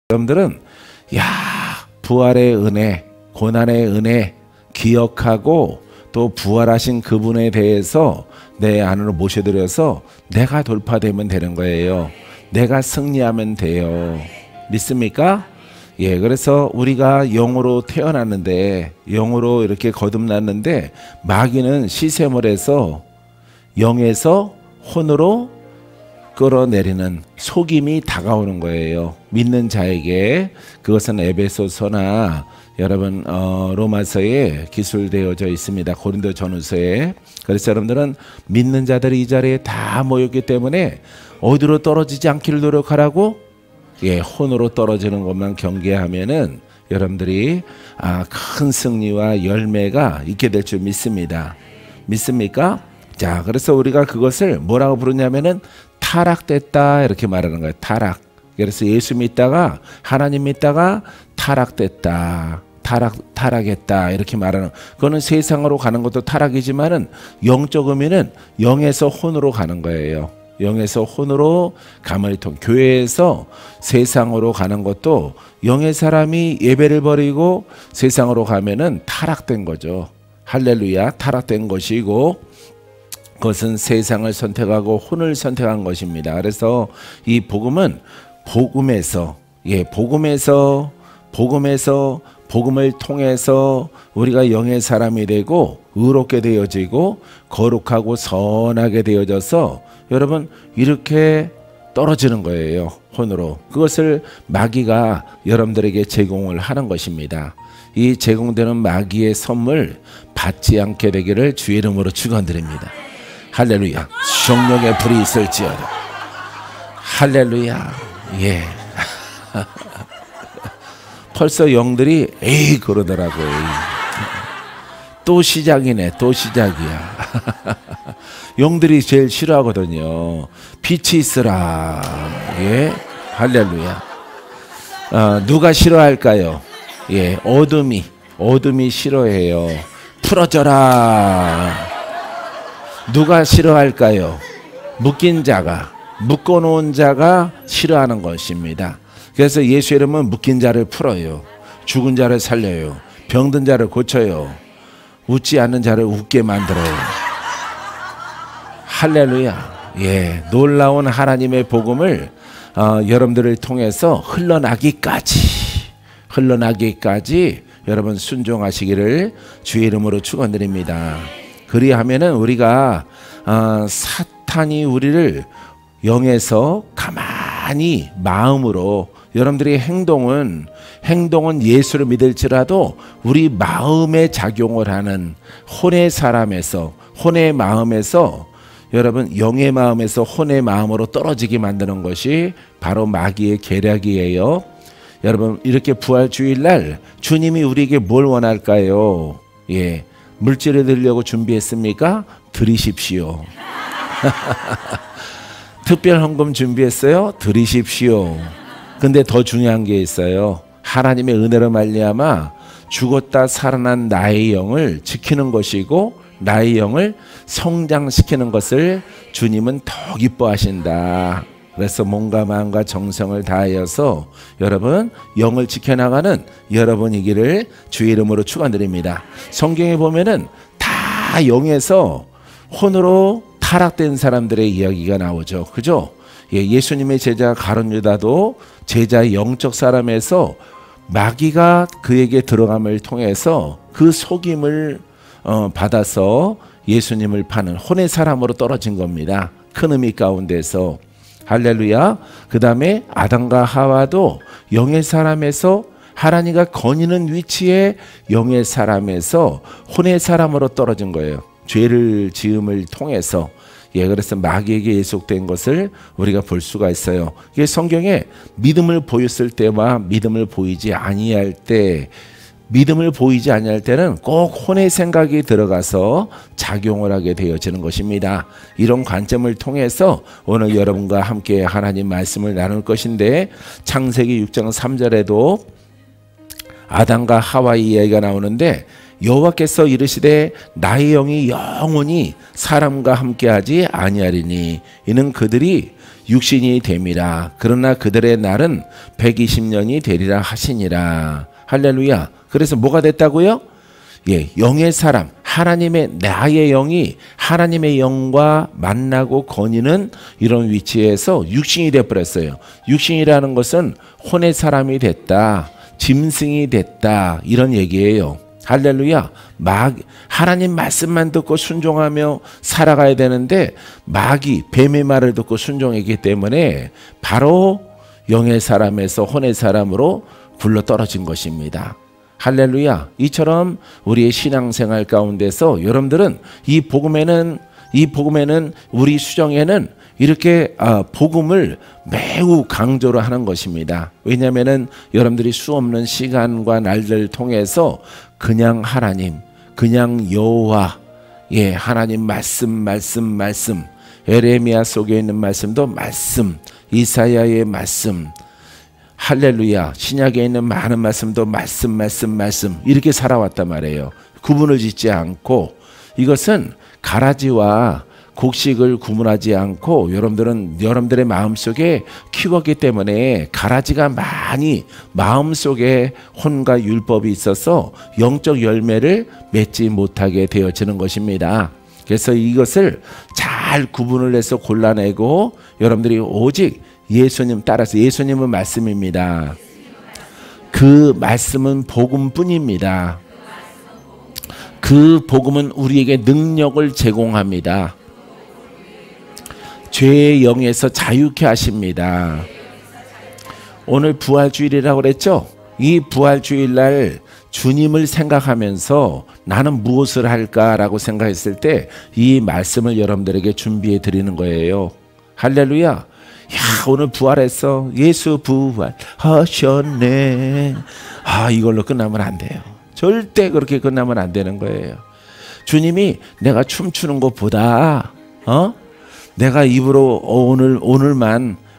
여러분들은 야, 부활의 은혜, 고난의 은혜 기억하고 또 부활하신 그분에 대해서 내 안으로 모셔드려서 내가 돌파되면 되는 거예요. 내가 승리하면 돼요. 믿습니까? 예, 그래서 우리가 영으로 태어났는데, 영으로 이렇게 거듭났는데, 마귀는 시샘을해서 영에서 혼으로 끌어내리는 속임이 다가오는 거예요. 믿는 자에게. 그것은 에베소서나 여러분 로마서에 기술되어져 있습니다. 고린도전후서에. 그래서 여러분들은 믿는 자들이 이 자리에 다 모였기 때문에 어디로 떨어지지 않기를 노력하라고, 예, 혼으로 떨어지는 것만 경계하면은 여러분들이 큰 승리와 열매가 있게 될 줄 믿습니다. 믿습니까? 자, 그래서 우리가 그것을 뭐라고 부르냐면은 타락됐다 이렇게 말하는 거예요. 타락. 그래서 예수 믿다가 하나님 믿다가 타락됐다. 타락했다 이렇게 말하는, 그거는 세상으로 가는 것도 타락이지만은 영적 의미는 영에서 혼으로 가는 거예요. 영에서 혼으로 감을 통, 교회에서 세상으로 가는 것도 영의 사람이 예배를 버리고 세상으로 가면은 타락된 거죠. 할렐루야. 타락된 것이고, 그것은 세상을 선택하고 혼을 선택한 것입니다. 그래서 이 복음은 복음에서, 예, 복음을 통해서 우리가 영의 사람이 되고 의롭게 되어지고 거룩하고 선하게 되어져서 여러분 이렇게 떨어지는 거예요. 혼으로. 그것을 마귀가 여러분들에게 제공을 하는 것입니다. 이 제공되는 마귀의 선물 받지 않게 되기를 주의 이름으로 축원드립니다. 할렐루야. 성령의 불이 있을지어다. 할렐루야. 예. 벌써 영들이 에이 그러더라고요. 또 시작이네. 또 시작이야. 영들이 제일 싫어하거든요. 빛이 있으라. 예. 할렐루야. 누가 싫어할까요? 예. 어둠이 싫어해요. 풀어져라. 누가 싫어할까요? 묶인 자가, 묶어놓은 자가 싫어하는 것입니다. 그래서 예수 이름은 묶인 자를 풀어요. 죽은 자를 살려요. 병든 자를 고쳐요. 웃지 않는 자를 웃게 만들어요. 할렐루야. 예, 놀라운 하나님의 복음을 여러분들을 통해서 흘러나기까지 여러분 순종하시기를 주의 이름으로 축원드립니다. 그리하면은 우리가 사탄이 우리를 영에서 가만히 마음으로, 여러분들의 행동은 예수를 믿을지라도 우리 마음에 작용을 하는 혼의 사람에서, 혼의 마음에서, 여러분 영의 마음에서 혼의 마음으로 떨어지게 만드는 것이 바로 마귀의 계략이에요. 여러분 이렇게 부활주일날 주님이 우리에게 뭘 원할까요? 예, 물질을 드리려고 준비했습니까? 드리십시오. 특별 헌금 준비했어요? 드리십시오. 근데 더 중요한 게 있어요. 하나님의 은혜로 말미암아 죽었다 살아난 나의 영을 지키는 것이고 나의 영을 성장시키는 것을 주님은 더 기뻐하신다. 그래서 몸과 마음과 정성을 다하여서 여러분 영을 지켜나가는 여러분이기를 주의 이름으로 축원드립니다. 성경에 보면은 다 영에서 혼으로 타락된 사람들의 이야기가 나오죠. 그죠? 예, 예수님의 제자 가룟 유다도 제자의 영적 사람에서 마귀가 그에게 들어감을 통해서 그 속임을 받아서 예수님을 파는 혼의 사람으로 떨어진 겁니다. 큰 의미 가운데서. 할렐루야. 그 다음에 아담과 하와도 영의 사람에서, 하나님과 거니는 위치에 영의 사람에서 혼의 사람으로 떨어진 거예요. 죄를 지음을 통해서. 예, 그래서 마귀에게 예속된 것을 우리가 볼 수가 있어요. 이게 성경에 믿음을 보였을 때와 믿음을 보이지 아니할 때, 믿음을 보이지 아니할 때는 꼭 혼의 생각이 들어가서 작용을 하게 되어지는 것입니다. 이런 관점을 통해서 오늘 여러분과 함께 하나님 말씀을 나눌 것인데, 창세기 6장 3절에도 아담과 하와의 이야기가 나오는데, 여호와께서 이르시되 나의 영이 영원히 사람과 함께하지 아니하리니 이는 그들이 육신이 됨이라. 그러나 그들의 날은 120년이 되리라 하시니라. 할렐루야. 그래서 뭐가 됐다고요? 예, 영의 사람, 하나님의 나의 영이 하나님의 영과 만나고 거니는 이런 위치에서 육신이 되어버렸어요. 육신이라는 것은 혼의 사람이 됐다, 짐승이 됐다, 이런 얘기예요. 할렐루야. 하나님 말씀만 듣고 순종하며 살아가야 되는데 마귀, 뱀의 말을 듣고 순종했기 때문에 바로 영의 사람에서 혼의 사람으로 굴러 떨어진 것입니다. 할렐루야. 이처럼 우리의 신앙생활 가운데서 여러분들은 이 복음에는 우리 수정에는 이렇게 복음을 매우 강조를 하는 것입니다. 왜냐하면은 여러분들이 수없는 시간과 날들을 통해서 그냥 하나님, 그냥 여호와, 예, 하나님 말씀, 에레미야 속에 있는 말씀도 말씀, 이사야의 말씀, 할렐루야, 신약에 있는 많은 말씀도 말씀 이렇게 살아왔단 말이에요. 구분을 짓지 않고 이것은 가라지와 곡식을 구분하지 않고 여러분들의 마음속에 키웠기 때문에 가라지가 많이 마음속에 혼과 율법이 있어서 영적 열매를 맺지 못하게 되어지는 것입니다. 그래서 이것을 잘 구분을 해서 골라내고 여러분들이 오직 예수님 따라서, 예수님은 말씀입니다. 그 말씀은 복음뿐입니다. 그 복음은 우리에게 능력을 제공합니다. 죄의 영에서 자유케 하십니다. 오늘 부활주일이라고 그랬죠? 이 부활주일날 주님을 생각하면서 나는 무엇을 할까라고 생각했을 때 이 말씀을 여러분들에게 준비해 드리는 거예요. 할렐루야. 야, 오늘 부활했어. 예수 부활하셨네. 이걸로 끝나면 안 돼요. 절대 그렇게 끝나면 안 되는 거예요. 주님이 내가 춤추는 것보다 내가 입으로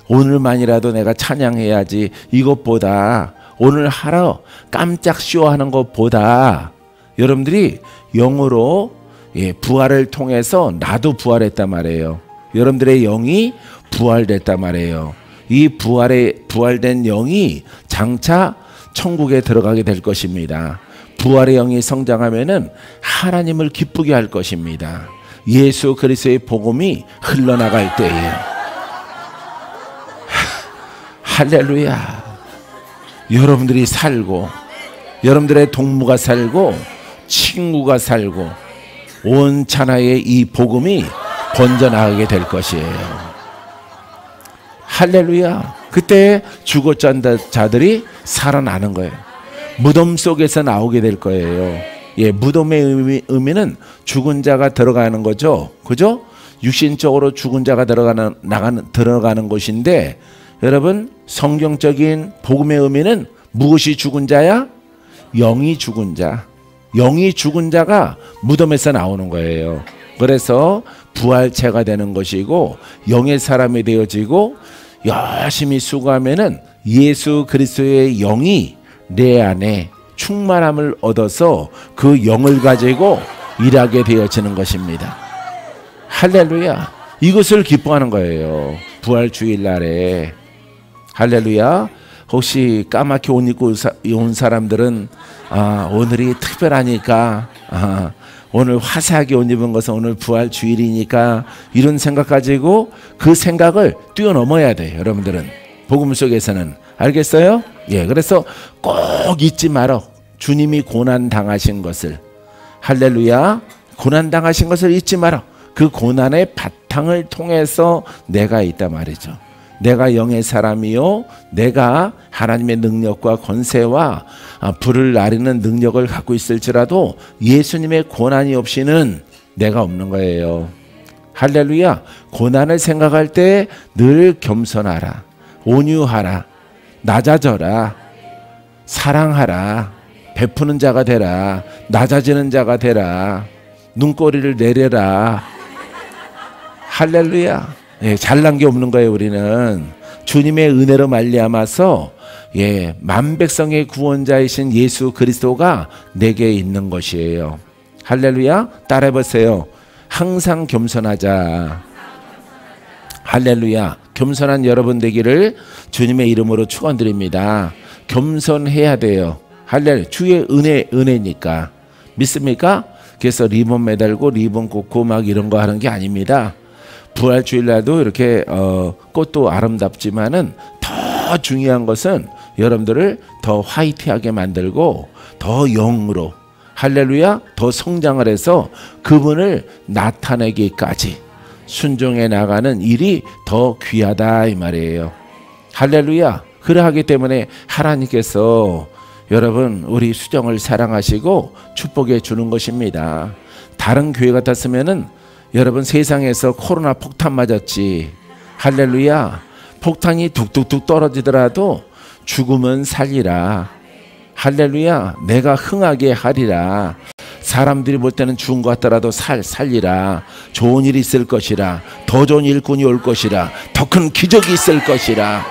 오늘만이라도 내가 찬양해야지, 이것보다 오늘 하루 깜짝 쇼하는 것보다 여러분들이 영으로, 예, 부활을 통해서 나도 부활했단 말이에요. 여러분들의 영이 부활됐단 말이에요. 이 부활된 영이 장차 천국에 들어가게 될 것입니다. 부활의 영이 성장하면은 하나님을 기쁘게 할 것입니다. 예수 그리스도의 복음이 흘러나갈 때예요. 할렐루야. 여러분들이 살고, 여러분들의 동무가 살고, 친구가 살고, 온 천하에 이 복음이 번져나가게 될 것이에요. 할렐루야. 그때 죽었던 자들이 살아나는 거예요. 무덤 속에서 나오게 될 거예요. 예, 무덤의 의미는 죽은 자가 들어가는 거죠. 그죠? 육신적으로 죽은 자가 들어가는 곳인데, 여러분, 성경적인 복음의 의미는 무엇이 죽은 자야? 영이 죽은 자. 영이 죽은 자가 무덤에서 나오는 거예요. 그래서 부활체가 되는 것이고, 영의 사람이 되어지고 열심히 수고하면은 예수 그리스도의 영이 내 안에 충만함을 얻어서 그 영을 가지고 일하게 되어지는 것입니다. 할렐루야. 이것을 기뻐하는 거예요. 부활 주일날에. 할렐루야. 혹시 까맣게 옷 입고 온 사람들은 오늘이 특별하니까, 오늘 화사하게 옷 입은 것은 오늘 부활 주일이니까, 이런 생각 가지고 그 생각을 뛰어넘어야 돼요. 여러분들은 복음 속에서는. 알겠어요? 예, 그래서 꼭 잊지 말어. 주님이 고난 당하신 것을. 할렐루야. 고난 당하신 것을 잊지 말어. 그 고난의 바탕을 통해서 내가 있단 말이죠. 내가 영의 사람이요, 내가 하나님의 능력과 권세와 불을 나르는 능력을 갖고 있을지라도 예수님의 고난이 없이는 내가 없는 거예요. 할렐루야. 고난을 생각할 때 늘 겸손하라, 온유하라, 낮아져라, 사랑하라, 베푸는 자가 되라, 낮아지는 자가 되라, 눈꼬리를 내려라. 할렐루야. 예, 잘난 게 없는 거예요. 우리는 주님의 은혜로 말미암아서 만백성의 구원자이신 예수 그리스도가 내게 있는 것이에요. 할렐루야. 따라해 보세요. 항상 겸손하자. 할렐루야. 겸손한 여러분 되기를 주님의 이름으로 축원드립니다. 겸손해야 돼요. 할렐루야. 주의 은혜니까. 믿습니까? 그래서 리본 매달고 리본 꽂고 막 이런 거 하는 게 아닙니다. 부활주일날도 이렇게 꽃도 아름답지만은 더 중요한 것은 여러분들을 더 화이트하게 만들고 더 영으로, 할렐루야, 더 성장을 해서 그분을 나타내기까지 순종해 나가는 일이 더 귀하다 이 말이에요. 할렐루야. 그러하기 때문에 하나님께서 여러분 우리 수정을 사랑하시고 축복해 주는 것입니다. 다른 교회 같았으면은 여러분 세상에서 코로나 폭탄 맞았지. 할렐루야. 폭탄이 뚝뚝뚝 떨어지더라도 죽으면 살리라. 할렐루야. 내가 흥하게 하리라. 사람들이 볼 때는 죽은 것 같더라도 살리라. 좋은 일이 있을 것이라. 더 좋은 일꾼이 올 것이라. 더 큰 기적이 있을 것이라.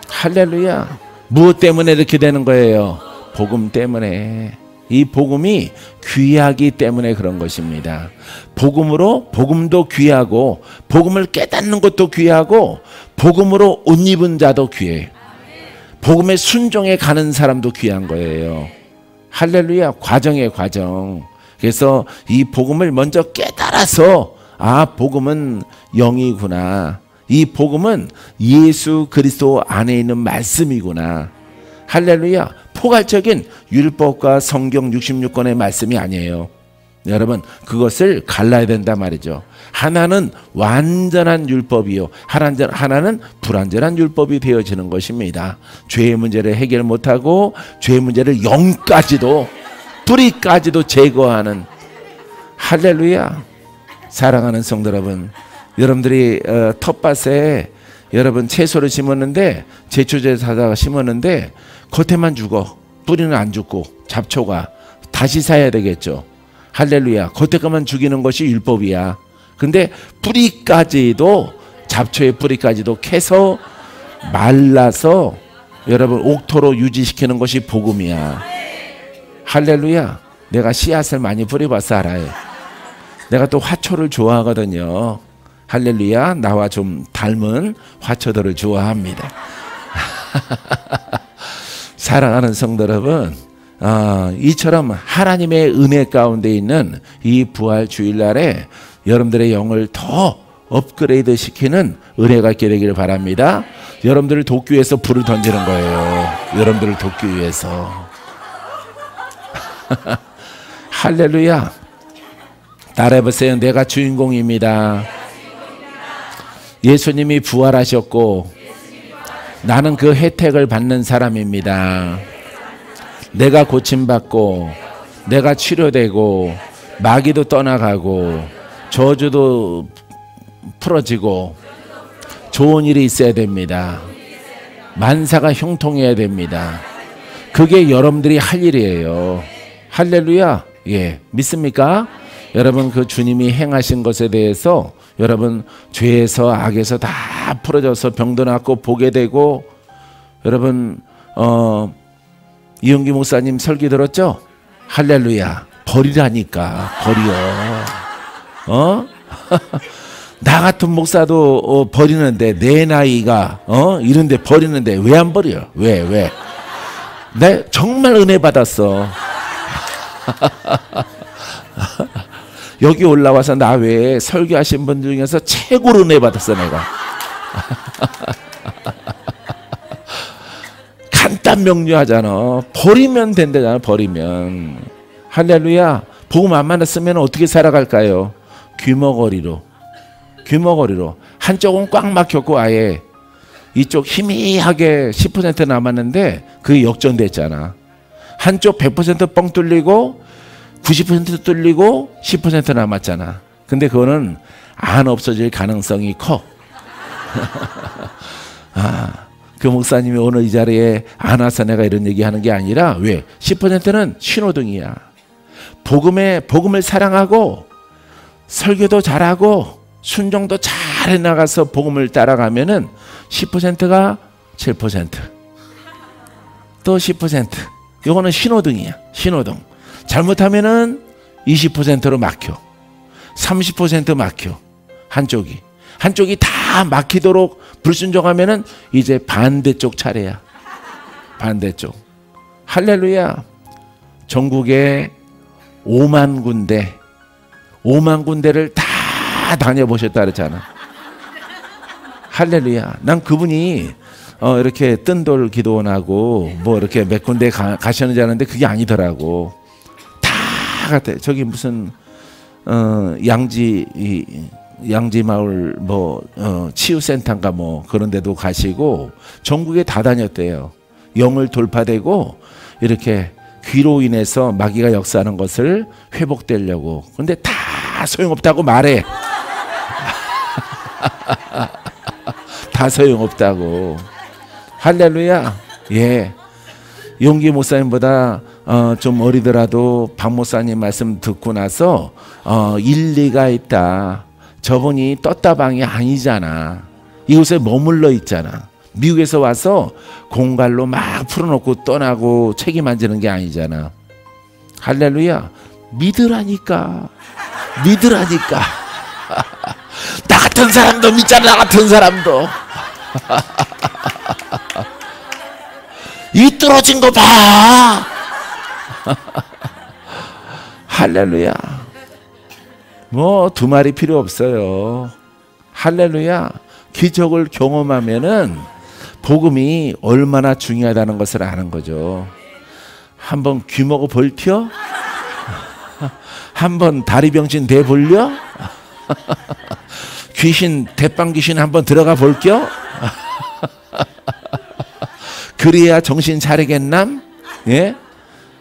할렐루야. 무엇 때문에 이렇게 되는 거예요? 복음 때문에. 이 복음이 귀하기 때문에 그런 것입니다. 복음으로, 복음도 귀하고 복음을 깨닫는 것도 귀하고 복음으로 옷 입은 자도 귀해. 복음의 순종에 가는 사람도 귀한 거예요. 할렐루야. 과정의 과정. 그래서 이 복음을 먼저 깨달아서 복음은 영이구나. 이 복음은 예수 그리스도 안에 있는 말씀이구나. 할렐루야. 포괄적인 율법과 성경 66권의 말씀이 아니에요. 여러분 그것을 갈라야 된단 말이죠. 하나는 완전한 율법이요, 하나는 불완전한 율법이 되어지는 것입니다. 죄의 문제를 해결 못하고 죄의 문제를 영까지도 뿌리까지도 제거하는. 할렐루야. 사랑하는 성도 여러분, 여러분들이 텃밭에 여러분 채소를 심었는데 제초제 사다가 심었는데 겉에만 죽어, 뿌리는 안 죽고 잡초가 다시 사야 되겠죠. 할렐루야. 겉에 것만 죽이는 것이 율법이야. 근데 뿌리까지도, 잡초의 뿌리까지도 캐서 말라서 여러분 옥토로 유지시키는 것이 복음이야. 할렐루야. 내가 씨앗을 많이 뿌려봐서 알아요. 내가 또 화초를 좋아하거든요. 할렐루야. 나와 좀 닮은 화초들을 좋아합니다. 사랑하는 성도 여러분, 이처럼 하나님의 은혜 가운데 있는 이 부활 주일날에 여러분들의 영을 더 업그레이드 시키는 은혜가 있게 되기를 바랍니다. 여러분들을 돕기 위해서 불을 던지는 거예요. 여러분들을 돕기 위해서. 할렐루야. 따라해보세요. 내가 주인공입니다. 예수님이 부활하셨고 나는 그 혜택을 받는 사람입니다. 내가 고침받고 내가 치료되고 마귀도 떠나가고 저주도 풀어지고 좋은 일이 있어야 됩니다. 만사가 형통해야 됩니다. 그게 여러분들이 할 일이에요. 할렐루야. 예, 믿습니까? 여러분 그 주님이 행하신 것에 대해서 여러분 죄에서 악에서 다 풀어져서 병도 낫고 보게 되고, 여러분 이용기 목사님 설교 들었죠? 할렐루야. 버리라니까. 버려. 나 같은 목사도 버리는데, 내 나이가 이런데 버리는데 왜 안 버려? 왜? 내 정말 은혜 받았어. 여기 올라와서 나 외에 설교하신 분들 중에서 최고로 은혜 받았어 내가. 간단 명료하잖아. 버리면 된다잖아. 버리면. 할렐루야. 복음 안 만났으면 어떻게 살아갈까요? 귀머거리로. 한쪽은 꽉 막혔고 아예 이쪽 희미하게 10% 남았는데 그게 역전됐잖아. 한쪽 100% 뻥 뚫리고 90% 뚫리고 10% 남았잖아. 근데 그거는 안 없어질 가능성이 커. 그 목사님이 오늘 이 자리에 안 와서 내가 이런 얘기하는 게 아니라, 왜? 10%는 신호등이야. 복음을 사랑하고 설교도 잘하고 순종도 잘 해나가서 복음을 따라가면은 10%가 7%. 또 10%. 요거는 신호등이야. 신호등. 잘못하면은 20%로 막혀. 30% 막혀. 한쪽이 다 막히도록 불순종하면은 이제 반대쪽 차례야. 반대쪽. 할렐루야. 전국에 5만 군데를 다 다녀보셨다 그랬잖아. 할렐루야. 난 그분이 이렇게 뜬돌 기도원하고 뭐 이렇게 몇 군데 가셨는지 아는데 그게 아니더라고. 다 갔대. 저기 무슨 양지 마을 뭐 치유센터인가 뭐 그런 데도 가시고 전국에 다 다녔대요. 영을 돌파되고 이렇게 귀로 인해서 마귀가 역사하는 것을 회복되려고. 근데 다 소용없다고 말해. 다 소용없다고. 할렐루야. 예. 용기 목사님보다 좀 어리더라도 박 목사님 말씀 듣고 나서 일리가 있다. 저분이 떴다방이 아니잖아. 이곳에 머물러 있잖아. 미국에서 와서 공갈로 막 풀어놓고 떠나고 책임 안 지는 게 아니잖아. 할렐루야. 믿으라니까. 나 같은 사람도 믿잖아. 나 같은 사람도. 이 떨어진 거 봐. 할렐루야. 뭐 두 말이 필요 없어요. 할렐루야. 기적을 경험하면은 복음이 얼마나 중요하다는 것을 아는 거죠. 한번 귀먹어 볼텨? 한번 다리병신 대볼려? 대빵 귀신 한번 들어가 볼겨? 그래야 정신 차리겠남? 예?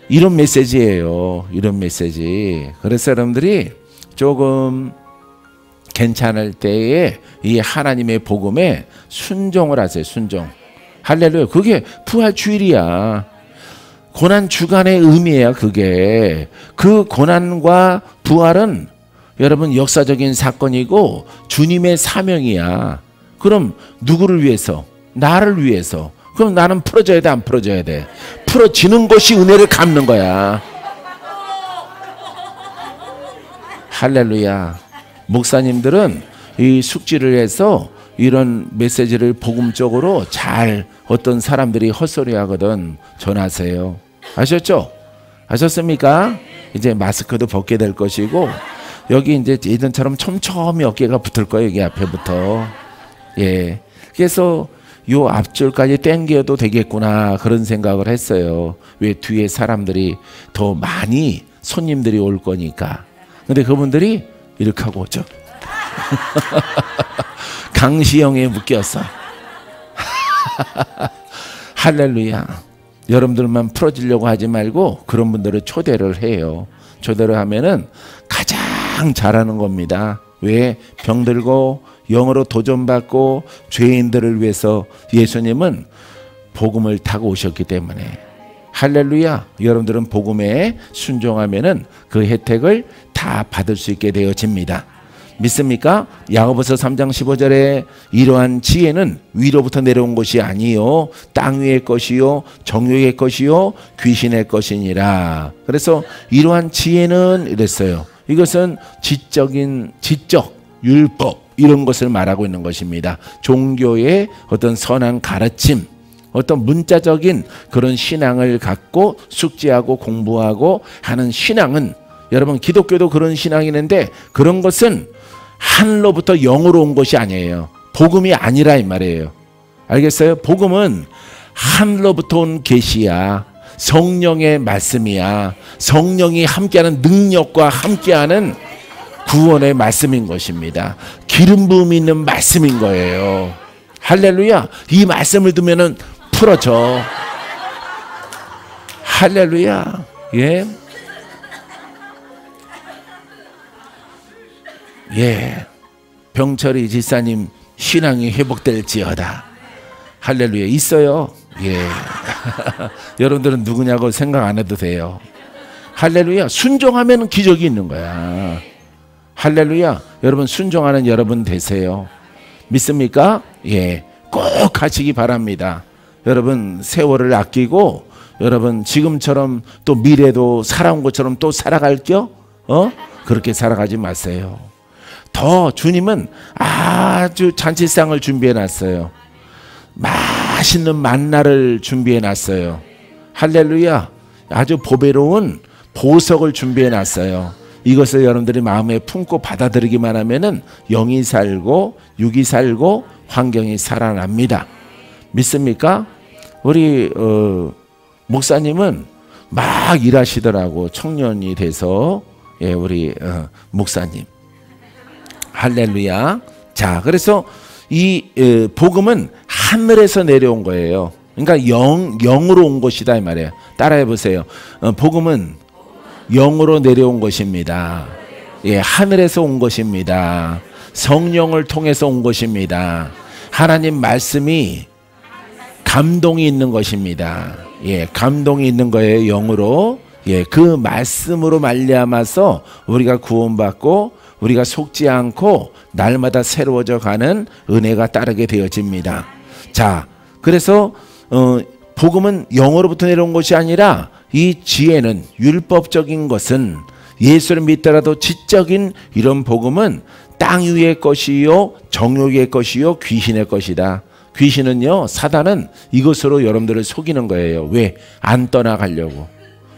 이런 메시지예요. 이런 메시지. 그래서 여러분들이 조금 괜찮을 때에 이 하나님의 복음에 순종을 하세요. 순종. 할렐루야. 그게 부활 주일이야. 고난 주간의 의미야. 그게. 그 고난과 부활은 여러분 역사적인 사건이고 주님의 사명이야. 그럼 누구를 위해서? 나를 위해서. 그럼 나는 풀어져야 돼? 안 풀어져야 돼? 풀어지는 것이 은혜를 갚는 거야. 할렐루야. 목사님들은 이 숙지를 해서 이런 메시지를 복음적으로 잘 어떤 사람들이 헛소리 하거든 전하세요. 아셨죠? 아셨습니까? 이제 마스크도 벗게 될 것이고 여기 이제 예전처럼 촘촘히 어깨가 붙을 거예요. 여기 앞에부터. 예. 그래서 요 앞줄까지 땡겨도 되겠구나 그런 생각을 했어요. 왜 뒤에 사람들이 더 많이 손님들이 올 거니까. 근데 그분들이 이렇게 하고 오죠. 강시영에 묶였어. 할렐루야. 여러분들만 풀어지려고 하지 말고 그런 분들을 초대를 해요. 초대를 하면은 가장 잘하는 겁니다. 왜? 병들고 영으로 도전받고 죄인들을 위해서 예수님은 복음을 타고 오셨기 때문에. 할렐루야. 여러분들은 복음에 순종하면은 그 혜택을 다 받을 수 있게 되어집니다. 믿습니까? 야고보서 3장 15절에 이러한 지혜는 위로부터 내려온 것이 아니요 땅 위의 것이요 정욕의 것이요 귀신의 것이니라. 그래서 이러한 지혜는 이랬어요. 이것은 지적 율법 이런 것을 말하고 있는 것입니다. 종교의 어떤 선한 가르침, 어떤 문자적인 그런 신앙을 갖고 숙지하고 공부하고 하는 신앙은, 여러분 기독교도 그런 신앙이 있는데 그런 것은 하늘로부터 영으로 온 것이 아니에요. 복음이 아니라 이 말이에요. 알겠어요? 복음은 하늘로부터 온 계시야. 성령의 말씀이야. 성령이 함께하는 능력과 함께하는 구원의 말씀인 것입니다. 기름 부음이 있는 말씀인 거예요. 할렐루야. 이 말씀을 두면은 풀어져. 할렐루야. 예. 예. 병철이 지사님 신앙이 회복될지어다. 할렐루야. 있어요. 예. 여러분들은 누구냐고 생각 안 해도 돼요. 할렐루야. 순종하면 기적이 있는 거야. 할렐루야. 여러분 순종하는 여러분 되세요. 믿습니까? 예. 꼭 하시기 바랍니다. 여러분 세월을 아끼고 여러분 지금처럼 또 미래도 살아온 것처럼 또 살아갈겨? 그렇게 살아가지 마세요. 더 주님은 아주 잔치상을 준비해 놨어요. 맛있는 만나를 준비해 놨어요. 할렐루야. 아주 보배로운 보석을 준비해 놨어요. 이것을 여러분들이 마음에 품고 받아들이기만 하면은 영이 살고 육이 살고 환경이 살아납니다. 믿습니까? 우리 목사님은 막 일하시더라고. 청년이 돼서. 예, 우리 목사님. 할렐루야. 자, 그래서 이 복음은 하늘에서 내려온 거예요. 그러니까 영으로 온 것이다 이 말이에요. 따라해 보세요. 복음은 영으로 내려온 것입니다. 예, 하늘에서 온 것입니다. 성령을 통해서 온 것입니다. 하나님 말씀이 감동이 있는 것입니다. 예, 감동이 있는 거예요. 영으로. 예, 그 말씀으로 말미암아서 우리가 구원받고 우리가 속지 않고 날마다 새로워져 가는 은혜가 따르게 되어집니다. 자, 그래서 복음은 영으로부터 내려온 것이 아니라 이 지혜는 율법적인 것은 예수를 믿더라도 지적인 이런 복음은 땅 위의 것이요 정욕의 것이요 귀신의 것이다. 귀신은요, 사단은 이것으로 여러분들을 속이는 거예요. 왜? 안 떠나가려고.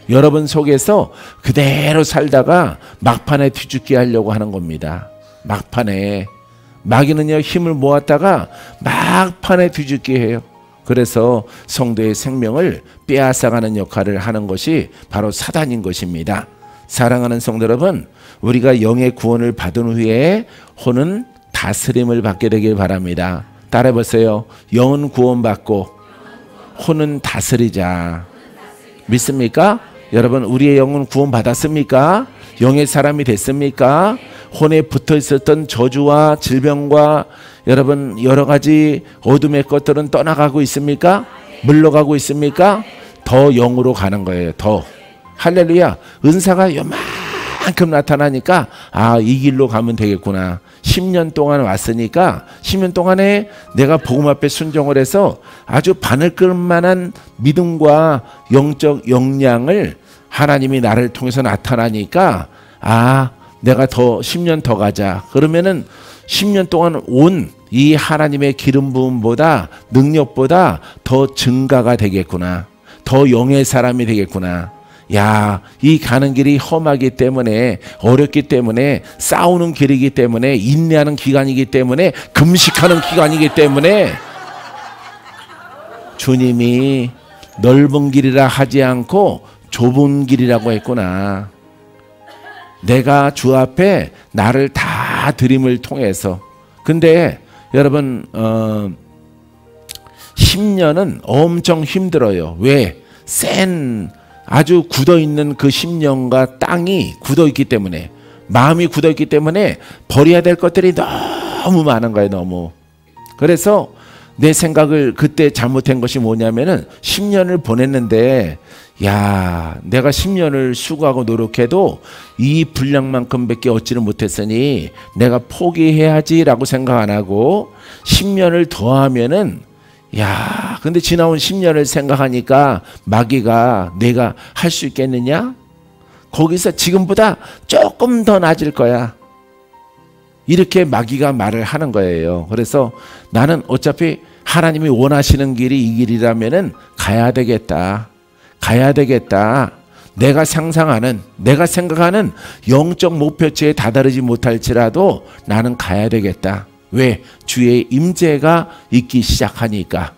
여러분 속에서 그대로 살다가 막판에 뒤죽게 하려고 하는 겁니다. 막판에. 마귀는요, 힘을 모았다가 막판에 뒤죽게 해요. 그래서 성도의 생명을 빼앗아가는 역할을 하는 것이 바로 사단인 것입니다. 사랑하는 성도 여러분, 우리가 영의 구원을 받은 후에 혼은 다스림을 받게 되길 바랍니다. 따라해보세요. 영은 구원받고 혼은 다스리자. 믿습니까? 여러분, 우리의 영은 구원받았습니까? 영의 사람이 됐습니까? 혼에 붙어 있었던 저주와 질병과 여러분 여러 가지 어둠의 것들은 떠나가고 있습니까? 물러가고 있습니까? 더 영으로 가는 거예요. 더. 할렐루야. 은사가 요만큼 나타나니까 아, 이 길로 가면 되겠구나. 10년 동안 왔으니까 10년 동안에 내가 복음 앞에 순종을 해서 아주 바늘 끓을 만한 믿음과 영적 역량을 하나님이 나를 통해서 나타나니까 아, 내가 더 10년 더 가자. 그러면은 10년 동안 온 이 하나님의 기름 부음보다 능력보다 더 증가가 되겠구나. 더 영의 사람이 되겠구나. 야, 이 가는 길이 험하기 때문에 어렵기 때문에 싸우는 길이기 때문에 인내하는 기간이기 때문에 금식하는 기간이기 때문에 주님이 넓은 길이라 하지 않고 좁은 길이라고 했구나. 내가 주 앞에 나를 다 드림을 통해서. 근데 여러분 10년은 엄청 힘들어요. 왜? 센 아주 굳어있는 그 10년과 땅이 굳어있기 때문에, 마음이 굳어있기 때문에 버려야 될 것들이 너무 많은 거예요. 너무. 그래서 내 생각을 그때 잘못한 것이 뭐냐면은 10년을 보냈는데 야, 내가 10년을 수고하고 노력해도 이 분량만큼밖에 얻지를 못했으니 내가 포기해야지 라고 생각 안 하고 10년을 더하면은 야, 근데 지나온 10년을 생각하니까 마귀가 내가 할 수 있겠느냐? 거기서 지금보다 조금 더 낮을 거야. 이렇게 마귀가 말을 하는 거예요. 그래서 나는 어차피 하나님이 원하시는 길이 이 길이라면은 가야 되겠다. 가야 되겠다. 내가 상상하는, 내가 생각하는 영적 목표치에 다다르지 못할지라도 나는 가야 되겠다. 왜? 주의 임재가 있기 시작하니까.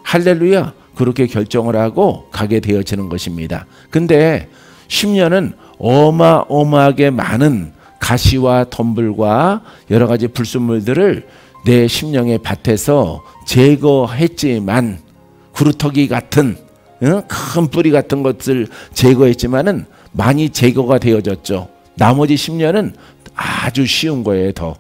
할렐루야. 그렇게 결정을 하고 가게 되어지는 것입니다. 근데 10년은 어마어마하게 많은 가시와 덤불과 여러 가지 불순물들을 내 심령의 밭에서 제거했지만, 구루터기 같은 큰 뿌리 같은 것을 제거했지만은 많이 제거가 되어졌죠. 나머지 10년은 아주 쉬운 거예요. 더.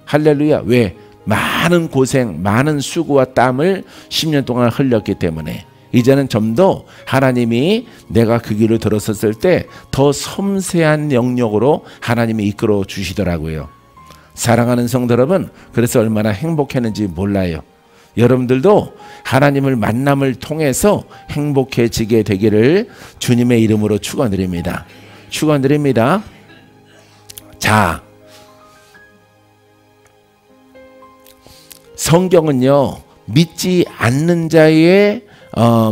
할렐루야. 왜? 많은 고생, 많은 수고와 땀을 10년 동안 흘렸기 때문에 이제는 좀 더 하나님이 내가 그 길을 들었었을 때 더 섬세한 영역으로 하나님이 이끌어 주시더라고요. 사랑하는 성도 여러분, 그래서 얼마나 행복했는지 몰라요. 여러분들도 하나님을 만남을 통해서 행복해지게 되기를 주님의 이름으로 축원드립니다. 축원드립니다. 자, 성경은요, 믿지 않는 자의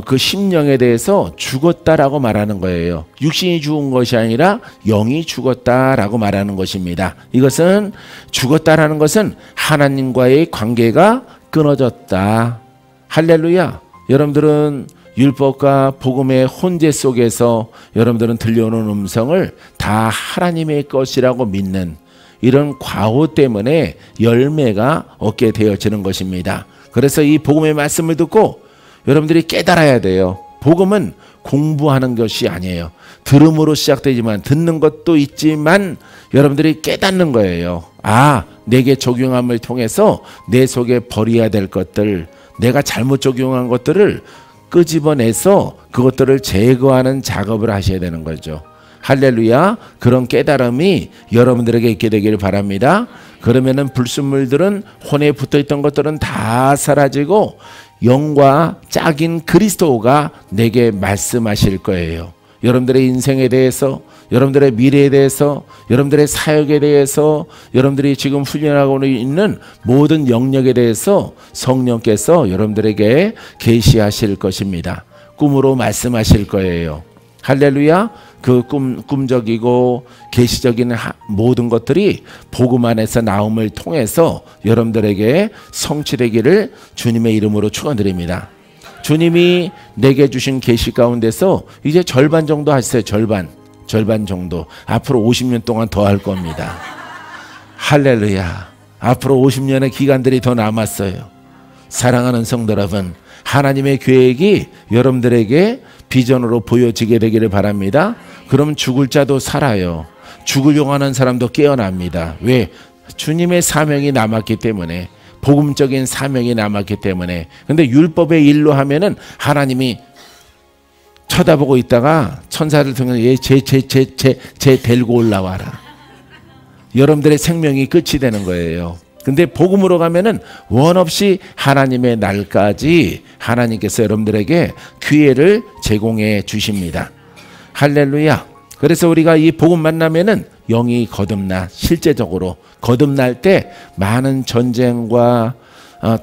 그 심령에 대해서 죽었다라고 말하는 거예요. 육신이 죽은 것이 아니라 영이 죽었다라고 말하는 것입니다. 이것은 죽었다라는 것은 하나님과의 관계가 끊어졌다. 할렐루야. 여러분들은 율법과 복음의 혼재 속에서 여러분들은 들려오는 음성을 다 하나님의 것이라고 믿는 이런 과오 때문에 열매가 얻게 되어지는 것입니다. 그래서 이 복음의 말씀을 듣고 여러분들이 깨달아야 돼요. 복음은 공부하는 것이 아니에요. 들음으로 시작되지만 듣는 것도 있지만 여러분들이 깨닫는 거예요. 아, 내게 적용함을 통해서 내 속에 버려야 될 것들, 내가 잘못 적용한 것들을 끄집어내서 그것들을 제거하는 작업을 하셔야 되는 거죠. 할렐루야. 그런 깨달음이 여러분들에게 있게 되기를 바랍니다. 그러면은 불순물들은, 혼에 붙어있던 것들은 다 사라지고 영과 짝인 그리스도가 내게 말씀하실 거예요. 여러분들의 인생에 대해서, 여러분들의 미래에 대해서, 여러분들의 사역에 대해서, 여러분들이 지금 훈련하고 있는 모든 영역에 대해서 성령께서 여러분들에게 계시하실 것입니다. 꿈으로 말씀하실 거예요. 할렐루야. 그 꿈적이고 계시적인 모든 것들이 복음 안에서 나옴을 통해서 여러분들에게 성취되기를 주님의 이름으로 축원드립니다. 주님이 내게 주신 계시 가운데서 이제 절반 정도 하셨어요. 절반 정도. 앞으로 50년 동안 더 할 겁니다. 할렐루야. 앞으로 50년의 기간들이 더 남았어요. 사랑하는 성도 여러분, 하나님의 계획이 여러분들에게 비전으로 보여지게 되기를 바랍니다. 그럼 죽을 자도 살아요. 죽으려고 하는 사람도 깨어납니다. 왜? 주님의 사명이 남았기 때문에, 복음적인 사명이 남았기 때문에. 근데 율법의 일로 하면은 하나님이 쳐다보고 있다가 천사를 통해 쟤 데리고 올라와라. 여러분들의 생명이 끝이 되는 거예요. 근데 복음으로 가면은 원 없이 하나님의 날까지 하나님께서 여러분들에게 기회를 제공해 주십니다. 할렐루야. 그래서 우리가 이 복음 만나면은 영이 거듭나, 실제적으로 거듭날 때 많은 전쟁과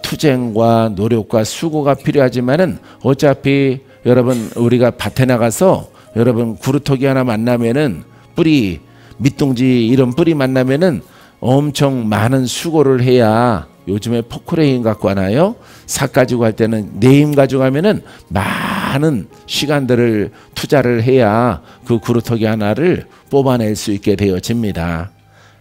투쟁과 노력과 수고가 필요하지만은 어차피 여러분, 우리가 밭에 나가서 여러분 구루터기 하나 만나면은 뿌리, 밑둥지 이런 뿌리 만나면은 엄청 많은 수고를 해야, 요즘에 포크레인 갖고 하나요? 삭 가지고 갈 때는 네임 가지고 가면은 많은 시간들을 투자를 해야 그 구루터기 하나를 뽑아낼 수 있게 되어집니다.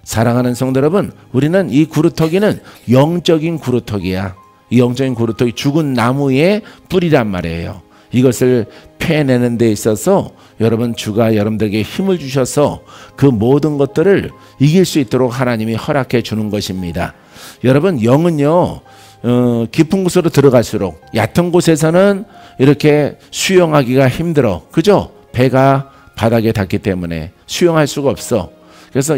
사랑하는 성도 여러분, 우리는 이 구루터기는 영적인 구루터기야. 이 영적인 구루터기, 죽은 나무의 뿌리란 말이에요. 이것을 패내는 데 있어서 여러분, 주가 여러분들에게 힘을 주셔서 그 모든 것들을 이길 수 있도록 하나님이 허락해 주는 것입니다. 여러분, 영은요, 깊은 곳으로 들어갈수록, 얕은 곳에서는 이렇게 수영하기가 힘들어. 그죠? 배가 바닥에 닿기 때문에 수영할 수가 없어. 그래서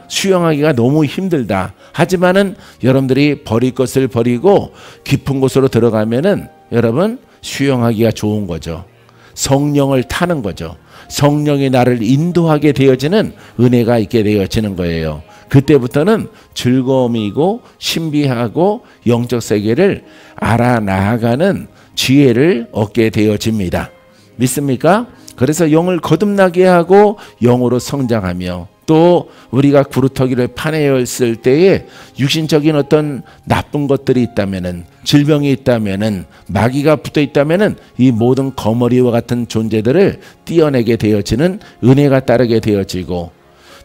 수영하기가 너무 힘들다. 하지만은 여러분들이 버릴 것을 버리고 깊은 곳으로 들어가면은 여러분, 수영하기가 좋은 거죠. 성령을 타는 거죠. 성령이 나를 인도하게 되어지는 은혜가 있게 되어지는 거예요. 그때부터는 즐거움이고 신비하고 영적 세계를 알아나가는 지혜를 얻게 되어집니다. 믿습니까? 그래서 영을 거듭나게 하고 영으로 성장하며, 또 우리가 구루터기를 파내었을 때에 육신적인 어떤 나쁜 것들이 있다면은, 질병이 있다면은, 마귀가 붙어 있다면은 이 모든 거머리와 같은 존재들을 떼어내게 되어지는 은혜가 따르게 되어지고,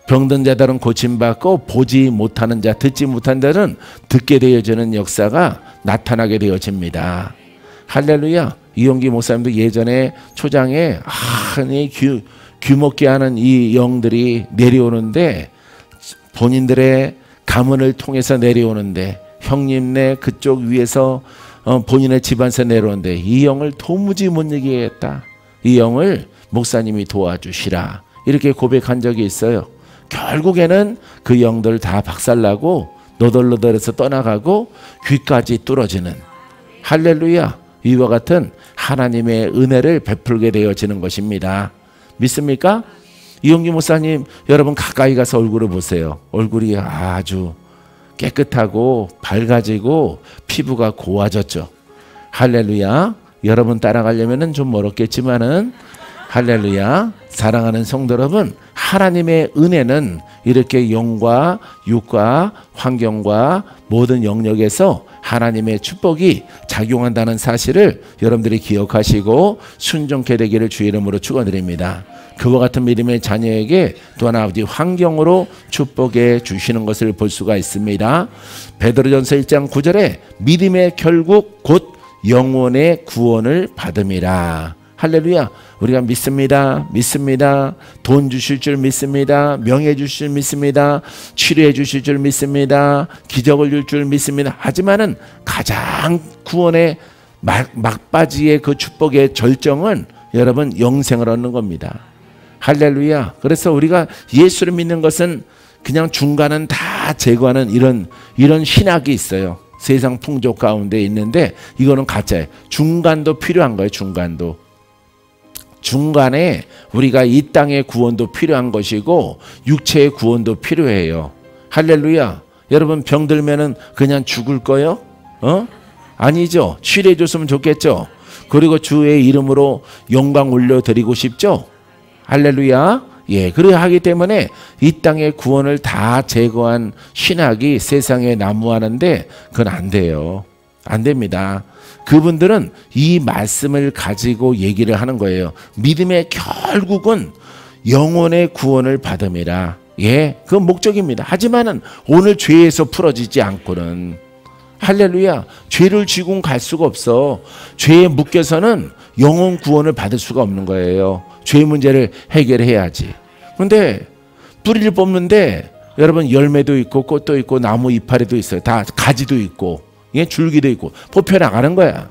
병든 자들은 고침받고 보지 못하는 자, 듣지 못한 자는 듣게 되어지는 역사가 나타나게 되어집니다. 할렐루야. 이용기 목사님도 예전에 초장에 귀먹게 하는 이 영들이 내려오는데, 본인들의 가문을 통해서 내려오는데, 형님네 그쪽 위에서 본인의 집안에서 내려오는데 이 영을 도무지 못 이기겠다. 이 영을 목사님이 도와주시라. 이렇게 고백한 적이 있어요. 결국에는 그 영들 다 박살나고 너덜너덜해서 떠나가고 귀까지 뚫어지는, 할렐루야. 이와 같은 하나님의 은혜를 베풀게 되어지는 것입니다. 믿습니까? 이용기 목사님, 여러분 가까이 가서 얼굴을 보세요. 얼굴이 아주 깨끗하고 밝아지고 피부가 고와졌죠. 할렐루야. 여러분 따라가려면 좀 멀었겠지만은 할렐루야. 사랑하는 성도 여러분, 하나님의 은혜는 이렇게 영과 육과 환경과 모든 영역에서 하나님의 축복이 작용한다는 사실을 여러분들이 기억하시고 순종케 되기를 주의 이름으로 축원드립니다. 그와 같은 믿음의 자녀에게 또한 아버지 환경으로 축복해 주시는 것을 볼 수가 있습니다. 베드로전서 1장 9절에 믿음의 결국 곧 영혼의 구원을 받음이라. 할렐루야. 우리가 믿습니다. 믿습니다. 돈 주실 줄 믿습니다. 명예 주실 줄 믿습니다. 치료해 주실 줄 믿습니다. 기적을 줄 줄 믿습니다. 하지만은 가장 구원의 막바지의 그 축복의 절정은 여러분 영생을 얻는 겁니다. 할렐루야. 그래서 우리가 예수를 믿는 것은 그냥 중간은 다 제거하는 이런 신학이 있어요. 세상 풍족 가운데 있는데 이거는 가짜예요. 중간도 필요한 거예요. 중간에 우리가 이 땅의 구원도 필요한 것이고 육체의 구원도 필요해요. 할렐루야. 여러분 병들면은 그냥 죽을 거요? 아니죠. 치료해 줬으면 좋겠죠. 그리고 주의 이름으로 영광 올려드리고 싶죠. 할렐루야. 예, 그래야 하기 때문에 이 땅의 구원을 다 제거한 신학이 세상에 난무하는데 그건 안 돼요. 안 됩니다. 그분들은 이 말씀을 가지고 얘기를 하는 거예요. 믿음의 결국은 영혼의 구원을 받음이라. 예, 그 목적입니다. 하지만은 오늘 죄에서 풀어지지 않고는 할렐루야. 죄를 지고 갈 수가 없어. 죄에 묶여서는 영혼 구원을 받을 수가 없는 거예요. 죄 문제를 해결해야지. 그런데 뿌리를 뽑는데 여러분 열매도 있고 꽃도 있고 나무 이파리도 있어요. 다 가지도 있고 예, 줄기도 있고 뽑혀 나가는 거야.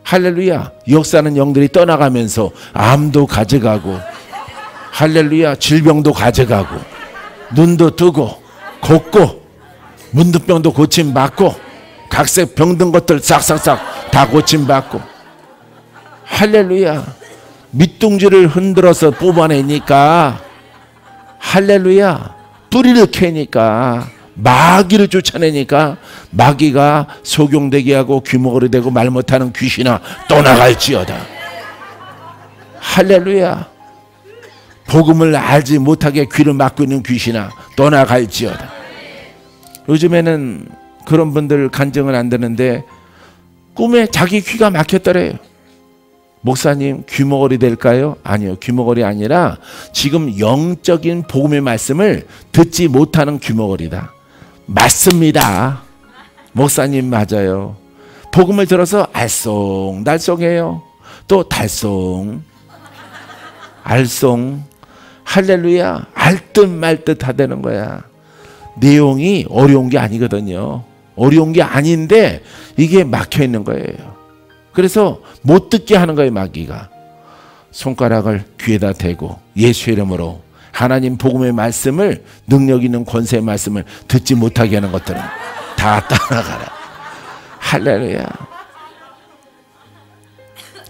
할렐루야. 역사는 영들이 떠나가면서 암도 가져가고 할렐루야. 질병도 가져가고 눈도 뜨고 걷고 문득병도 고침받고 각색 병든 것들 싹싹싹 다 고침받고 할렐루야. 밑둥지를 흔들어서 뽑아내니까 할렐루야. 뿌리를 캐니까 마귀를 쫓아내니까 마귀가 소경되게 하고 귀머거리 되고 말 못하는 귀신아 떠나갈지어다. 할렐루야. 복음을 알지 못하게 귀를 막고 있는 귀신아 떠나갈지어다. 요즘에는 그런 분들 간증은 안 되는데 꿈에 자기 귀가 막혔더래요. 목사님 귀머거리 될까요? 아니요. 귀머거리 아니라 지금 영적인 복음의 말씀을 듣지 못하는 귀머거리다. 맞습니다. 목사님 맞아요. 복음을 들어서 알쏭달쏭해요. 또 달쏭 알쏭 할렐루야. 알듯 말듯 하다는 거야. 내용이 어려운 게 아니거든요. 어려운 게 아닌데 이게 막혀 있는 거예요. 그래서 못 듣게 하는 거예요. 마귀가 손가락을 귀에다 대고 예수의 이름으로 하나님 복음의 말씀을 능력 있는 권세의 말씀을 듣지 못하게 하는 것들은 다 떠나가라. 할렐루야.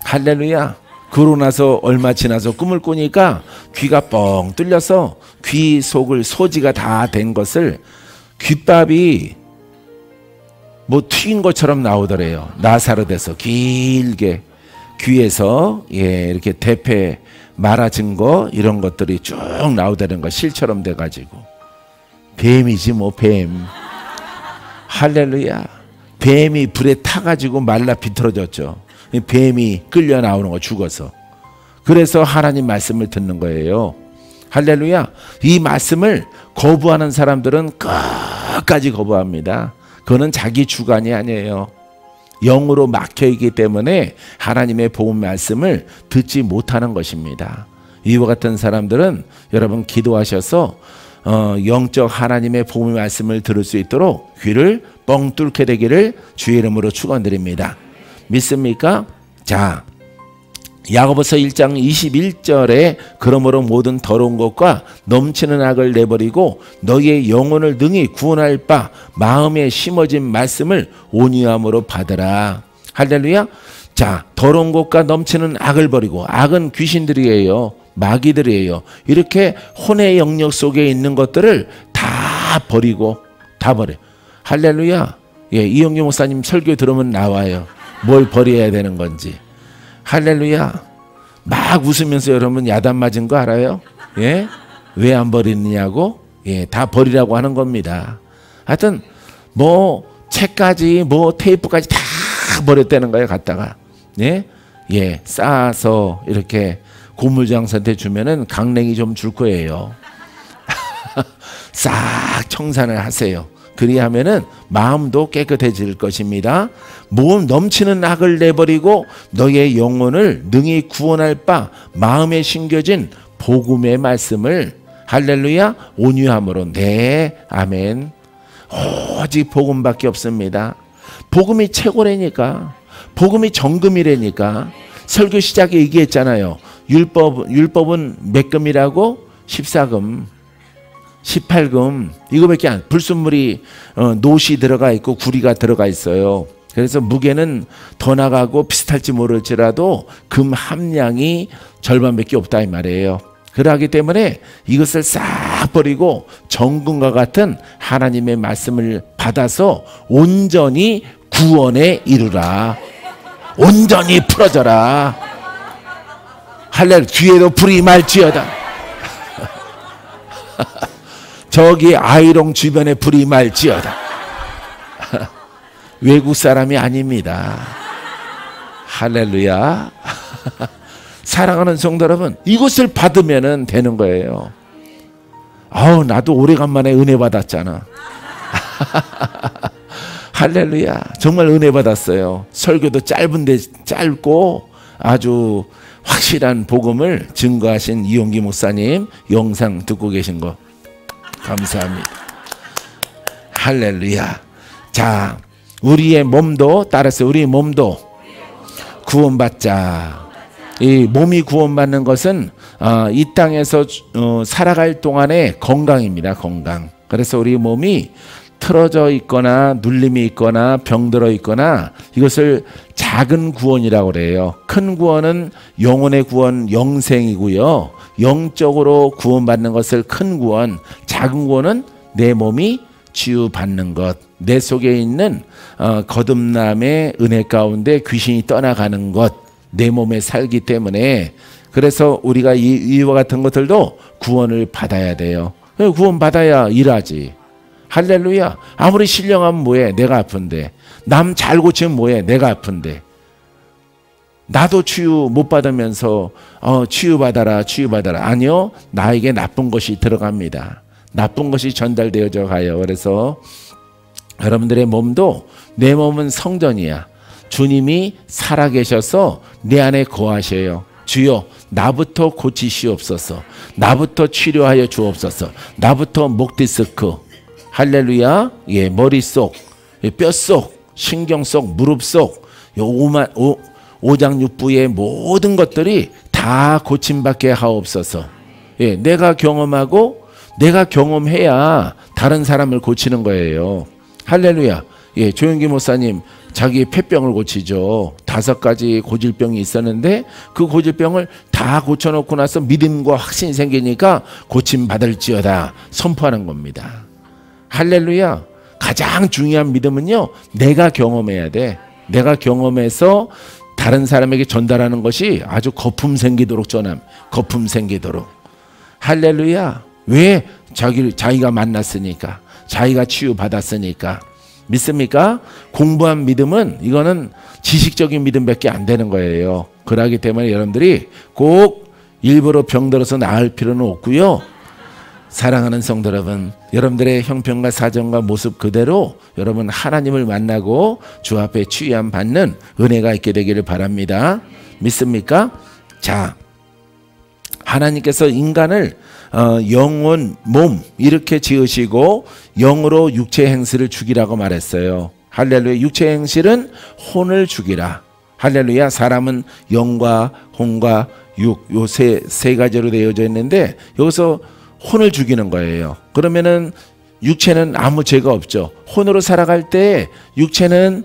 할렐루야. 그러고 나서 얼마 지나서 꿈을 꾸니까 귀가 뻥 뚫려서 귀 속을 소지가 다 된 것을 귓밥이 뭐 튀긴 것처럼 나오더래요. 나사르돼서 길게 귀에서 예, 이렇게 대패 말아진 거 이런 것들이 쭉 나오다는 거 실처럼 돼가지고 뱀이지 뭐 뱀. 할렐루야. 뱀이 불에 타가지고 말라 비틀어졌죠. 뱀이 끌려 나오는 거 죽어서. 그래서 하나님 말씀을 듣는 거예요. 할렐루야. 이 말씀을 거부하는 사람들은 끝까지 거부합니다. 그거는 자기 주관이 아니에요. 영으로 막혀있기 때문에 하나님의 복음 말씀을 듣지 못하는 것입니다. 이와 같은 사람들은 여러분 기도하셔서 영적 하나님의 복음 말씀을 들을 수 있도록 귀를 뻥 뚫게 되기를 주의 이름으로 축원드립니다. 믿습니까? 자, 야고보서 1장 21절에 그러므로 모든 더러운 것과 넘치는 악을 내버리고 너희의 영혼을 능히 구원할 바 마음에 심어진 말씀을 온유함으로 받으라. 할렐루야. 자, 더러운 것과 넘치는 악을 버리고, 악은 귀신들이에요. 마귀들이에요. 이렇게 혼의 영역 속에 있는 것들을 다 버리고, 다 버려. 할렐루야. 예, 이영규 목사님 설교 들으면 나와요. 뭘 버려야 되는 건지. 할렐루야. 막 웃으면서 여러분 야단 맞은 거 알아요? 예? 왜 안 버리느냐고? 예, 다 버리라고 하는 겁니다. 하여튼 뭐 책까지 뭐 테이프까지 다 버렸다는 거예요. 갖다가. 예? 예, 쌓아서 이렇게 고물장사한테 주면은 강냉이 좀 줄 거예요. 싹 청산을 하세요. 그리하면은 마음도 깨끗해질 것입니다. 몸 넘치는 악을 내버리고 너의 영혼을 능히 구원할 바 마음에 심겨진 복음의 말씀을 할렐루야 온유함으로 네 아멘. 오직 복음밖에 없습니다. 복음이 최고라니까. 복음이 정금이라니까. 설교 시작에 얘기했잖아요. 율법은 몇 금이라고? 14금. 18금 이거밖에 안. 불순물이 노시 들어가 있고 구리가 들어가 있어요. 그래서 무게는 더 나가고 비슷할지 모를지라도 금 함량이 절반밖에 없다 이 말이에요. 그러기 때문에 이것을 싹 버리고 정금과 같은 하나님의 말씀을 받아서 온전히 구원에 이르라. 온전히 풀어져라. 할렐루야. 뒤에도 불이 말지어다. 저기 아이롱 주변에 불이 말지어다. 외국 사람이 아닙니다. 할렐루야. 사랑하는 성도 여러분, 이것을 받으면 되는 거예요. 아우, 나도 오래간만에 은혜 받았잖아. 할렐루야. 정말 은혜 받았어요. 설교도 짧은데 짧고 아주 확실한 복음을 증거하신 이용기 목사님 영상 듣고 계신 거 감사합니다. 할렐루야. 자, 우리의 몸도 따라서 우리 몸도 구원받자. 이 몸이 구원받는 것은 이 땅에서 살아갈 동안의 건강입니다. 건강. 그래서 우리 몸이 틀어져 있거나 눌림이 있거나 병들어 있거나 이것을 작은 구원이라고 그래요. 큰 구원은 영혼의 구원, 영생이고요. 영적으로 구원받는 것을 큰 구원, 작은 구원은 내 몸이 치유받는 것, 내 속에 있는 거듭남의 은혜 가운데 귀신이 떠나가는 것, 내 몸에 살기 때문에 그래서 우리가 이와 같은 것들도 구원을 받아야 돼요. 구원 받아야 일하지. 할렐루야. 아무리 신령하면 뭐해? 내가 아픈데. 남 잘 고치면 뭐해? 내가 아픈데. 나도 치유 못 받으면서 치유받아라 치유받아라. 아니요. 나에게 나쁜 것이 들어갑니다. 나쁜 것이 전달되어져 가요. 그래서 여러분들의 몸도 내 몸은 성전이야. 주님이 살아계셔서 내 안에 거하셔요. 주여 나부터 고치시옵소서. 나부터 치료하여 주옵소서. 나부터 목 디스크 할렐루야. 예, 머릿속, 뼛속, 신경속, 무릎 속, 오장육부의 모든 것들이 다 고침받게 하옵소서. 예, 내가 경험하고 내가 경험해야 다른 사람을 고치는 거예요. 할렐루야. 예, 조영기 목사님 자기 폐병을 고치죠. 5가지 고질병이 있었는데 그 고질병을 다 고쳐놓고 나서 믿음과 확신이 생기니까 고침받을지어다 선포하는 겁니다. 할렐루야. 가장 중요한 믿음은요, 내가 경험해야 돼. 내가 경험해서 다른 사람에게 전달하는 것이 아주 거품 생기도록 전함. 거품 생기도록. 할렐루야. 왜? 자기가 만났으니까. 자기가 치유받았으니까. 믿습니까? 공부한 믿음은 이거는 지식적인 믿음밖에 안 되는 거예요. 그러기 때문에 여러분들이 꼭 일부러 병들어서 나을 필요는 없고요. 사랑하는 성도 여러분, 여러분들의 형편과 사정과 모습 그대로 여러분 하나님을 만나고 주 앞에 취함 받는 은혜가 있게 되기를 바랍니다. 믿습니까? 자, 하나님께서 인간을 영혼, 몸 이렇게 지으시고 영으로 육체 행실을 죽이라고 말했어요. 할렐루야. 육체 행실은 혼을 죽이라. 할렐루야. 사람은 영과 혼과 육, 요 세 가지로 되어져 있는데 여기서 혼을 죽이는 거예요. 그러면은 육체는 아무 죄가 없죠. 혼으로 살아갈 때 육체는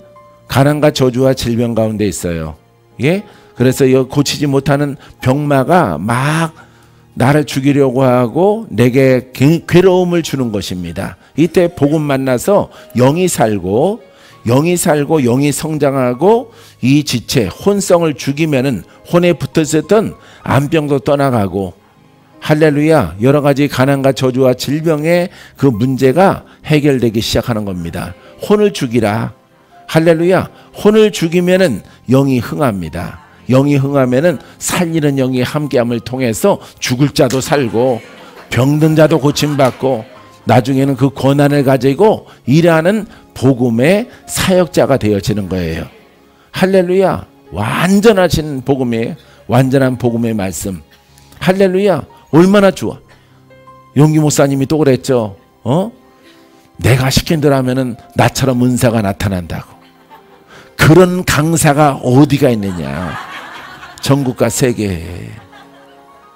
가난과 저주와 질병 가운데 있어요. 예? 그래서 이 고치지 못하는 병마가 막 나를 죽이려고 하고 내게 괴로움을 주는 것입니다. 이때 복음 만나서 영이 살고 영이 성장하고 이 지체 혼성을 죽이면은 혼에 붙어있었던 암병도 떠나가고, 할렐루야, 여러 가지 가난과 저주와 질병의 그 문제가 해결되기 시작하는 겁니다. 혼을 죽이라. 할렐루야. 혼을 죽이면은 영이 흥합니다. 영이 흥하면은 살리는 영이 함께함을 통해서 죽을 자도 살고 병든 자도 고침받고 나중에는 그 권한을 가지고 일하는 복음의 사역자가 되어지는 거예요. 할렐루야. 완전하신 복음이에요. 완전한 복음의 말씀. 할렐루야. 얼마나 좋아. 용기 목사님이 또 그랬죠. 내가 시킨 대로 하면은 나처럼 은사가 나타난다고. 그런 강사가 어디가 있느냐. 전국과 세계에.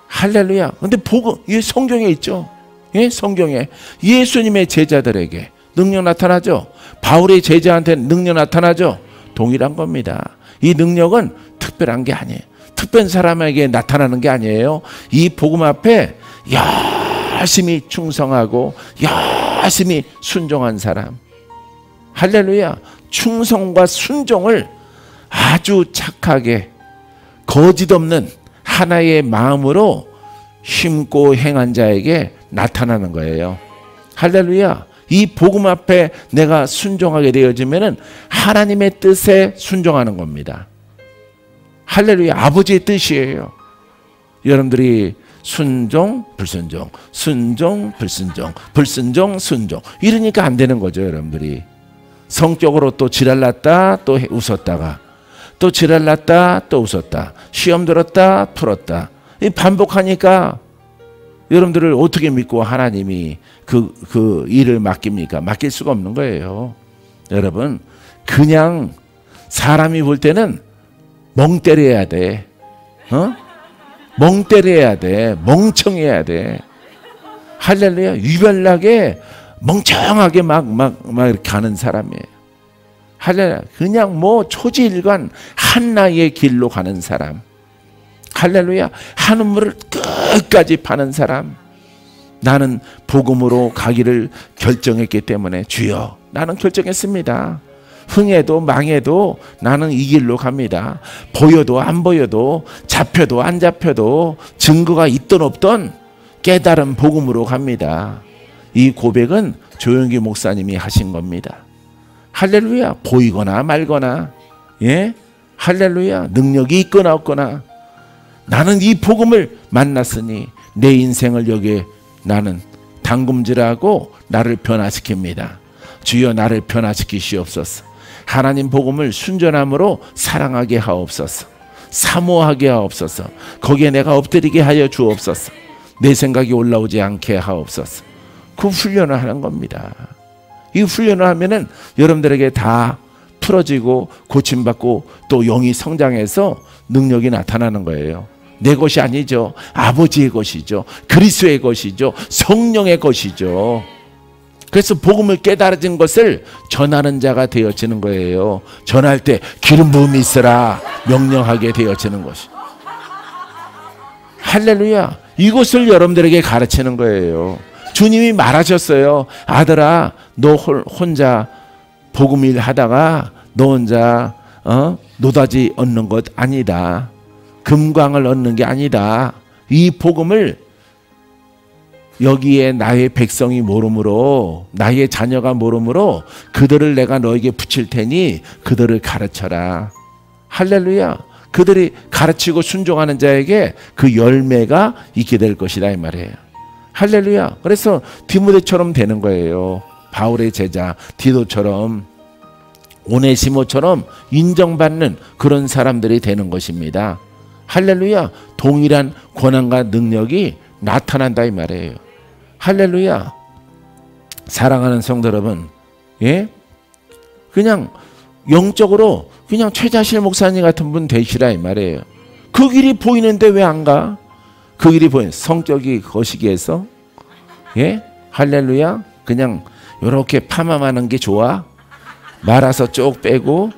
할렐루야. 근데 복음, 이 성경에 있죠. 예? 성경에 예수님의 제자들에게 능력 나타나죠. 바울의 제자한테 능력 나타나죠. 동일한 겁니다. 이 능력은 특별한 게 아니에요. 특별한 사람에게 나타나는 게 아니에요. 이 복음 앞에 열심히 충성하고 열심히 순종한 사람. 할렐루야. 충성과 순종을 아주 착하게 거짓 없는 하나의 마음으로 심고 행한 자에게 나타나는 거예요. 할렐루야. 이 복음 앞에 내가 순종하게 되어지면은 하나님의 뜻에 순종하는 겁니다. 할렐루야. 아버지의 뜻이에요. 여러분들이 순종, 불순종, 순종, 불순종, 불순종, 순종 이러니까 안 되는 거죠. 여러분들이 성격으로 또 지랄났다 또 웃었다가 또 지랄났다 또 웃었다, 시험 들었다 풀었다, 이 반복하니까 여러분들을 어떻게 믿고 하나님이 그 일을 맡깁니까? 맡길 수가 없는 거예요. 여러분, 그냥 사람이 볼 때는 멍 때려야 돼. 멍 때려야 돼. 멍청해야 돼. 할렐루야. 유별나게 멍청하게 막 이렇게 가는 사람이에요. 할렐루야. 그냥 뭐 초지일관 한나의 길로 가는 사람. 할렐루야. 한우물을 끝까지 파는 사람. 나는 복음으로 가기를 결정했기 때문에 주여, 나는 결정했습니다. 흥해도 망해도 나는 이 길로 갑니다. 보여도 안 보여도 잡혀도 안 잡혀도 증거가 있든 없든 깨달은 복음으로 갑니다. 이 고백은 조영기 목사님이 하신 겁니다. 할렐루야. 보이거나 말거나, 예? 할렐루야. 능력이 있거나 없거나 나는 이 복음을 만났으니 내 인생을 여기에 나는 담금질하고 나를 변화시킵니다. 주여, 나를 변화시키시옵소서. 하나님 복음을 순전함으로 사랑하게 하옵소서. 사모하게 하옵소서. 거기에 내가 엎드리게 하여 주옵소서. 내 생각이 올라오지 않게 하옵소서. 그 훈련을 하는 겁니다. 이 훈련을 하면은 여러분들에게 다 풀어지고 고침받고 또 영이 성장해서 능력이 나타나는 거예요. 내 것이 아니죠. 아버지의 것이죠. 그리스도의 것이죠. 성령의 것이죠. 그래서 복음을 깨달아진 것을 전하는 자가 되어지는 거예요. 전할 때 기름 부음이 있으라 명령하게 되어지는 것이. 할렐루야. 이것을 여러분들에게 가르치는 거예요. 주님이 말하셨어요. 아들아, 너 혼자 복음 일 하다가 너 혼자 노다지 얻는 것 아니다. 금광을 얻는 게 아니다. 이 복음을 여기에 나의 백성이 모름으로, 나의 자녀가 모름으로 그들을 내가 너에게 붙일 테니 그들을 가르쳐라. 할렐루야. 그들이 가르치고 순종하는 자에게 그 열매가 있게 될 것이다 이 말이에요. 할렐루야. 그래서 디모데처럼 되는 거예요. 바울의 제자 디도처럼, 오네시모처럼 인정받는 그런 사람들이 되는 것입니다. 할렐루야. 동일한 권한과 능력이 나타난다 이 말이에요. 할렐루야. 사랑하는 성도 여러분, 예? 그냥 영적으로 그냥 최자실 목사님 같은 분 되시라 이 말이에요. 그 길이 보이는데 왜 안 가? 그 길이 보이는 성격이 거시기해서, 예? 할렐루야. 그냥 이렇게 파마하는 게 좋아? 말아서 쭉 빼고,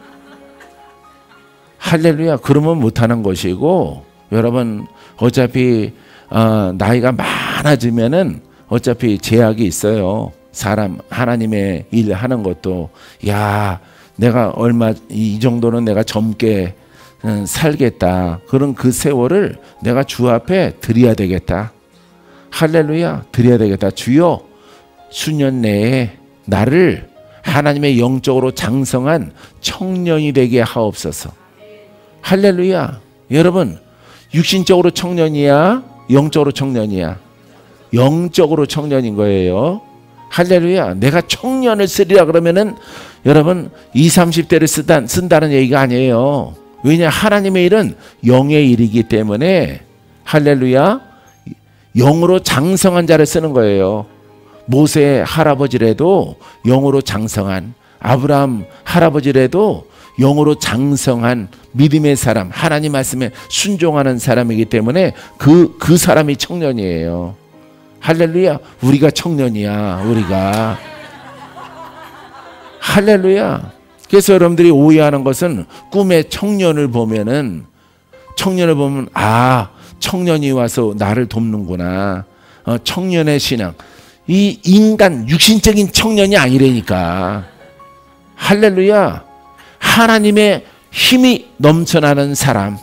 할렐루야. 그러면 못하는 것이고, 여러분 어차피 나이가 많아지면은 어차피 제약이 있어요. 사람 하나님의 일 하는 것도, 야 내가 얼마 이 정도는 내가 젊게 살겠다. 그런 그 세월을 내가 주 앞에 드려야 되겠다. 할렐루야. 드려야 되겠다. 주여 수년 내에 나를 하나님의 영적으로 장성한 청년이 되게 하옵소서. 할렐루야. 여러분 육신적으로 청년이야? 영적으로 청년이야? 영적으로 청년인 거예요. 할렐루야. 내가 청년을 쓰리라 그러면은 여러분 20, 30대를 쓴다는 얘기가 아니에요. 왜냐? 하나님의 일은 영의 일이기 때문에 할렐루야. 영으로 장성한 자를 쓰는 거예요. 모세 할아버지라도 영으로 장성한, 아브라함 할아버지라도 영으로 장성한 믿음의 사람, 하나님 말씀에 순종하는 사람이기 때문에 그 사람이 청년이에요. 할렐루야. 우리가 청년이야. 우리가. 할렐루야. 그래서 여러분들이 오해하는 것은 꿈에 청년을 보면 청년이 와서 나를 돕는구나. 청년의 신앙. 이 인간 육신적인 청년이 아니라니까. 할렐루야. 하나님의 힘이 넘쳐나는 사람,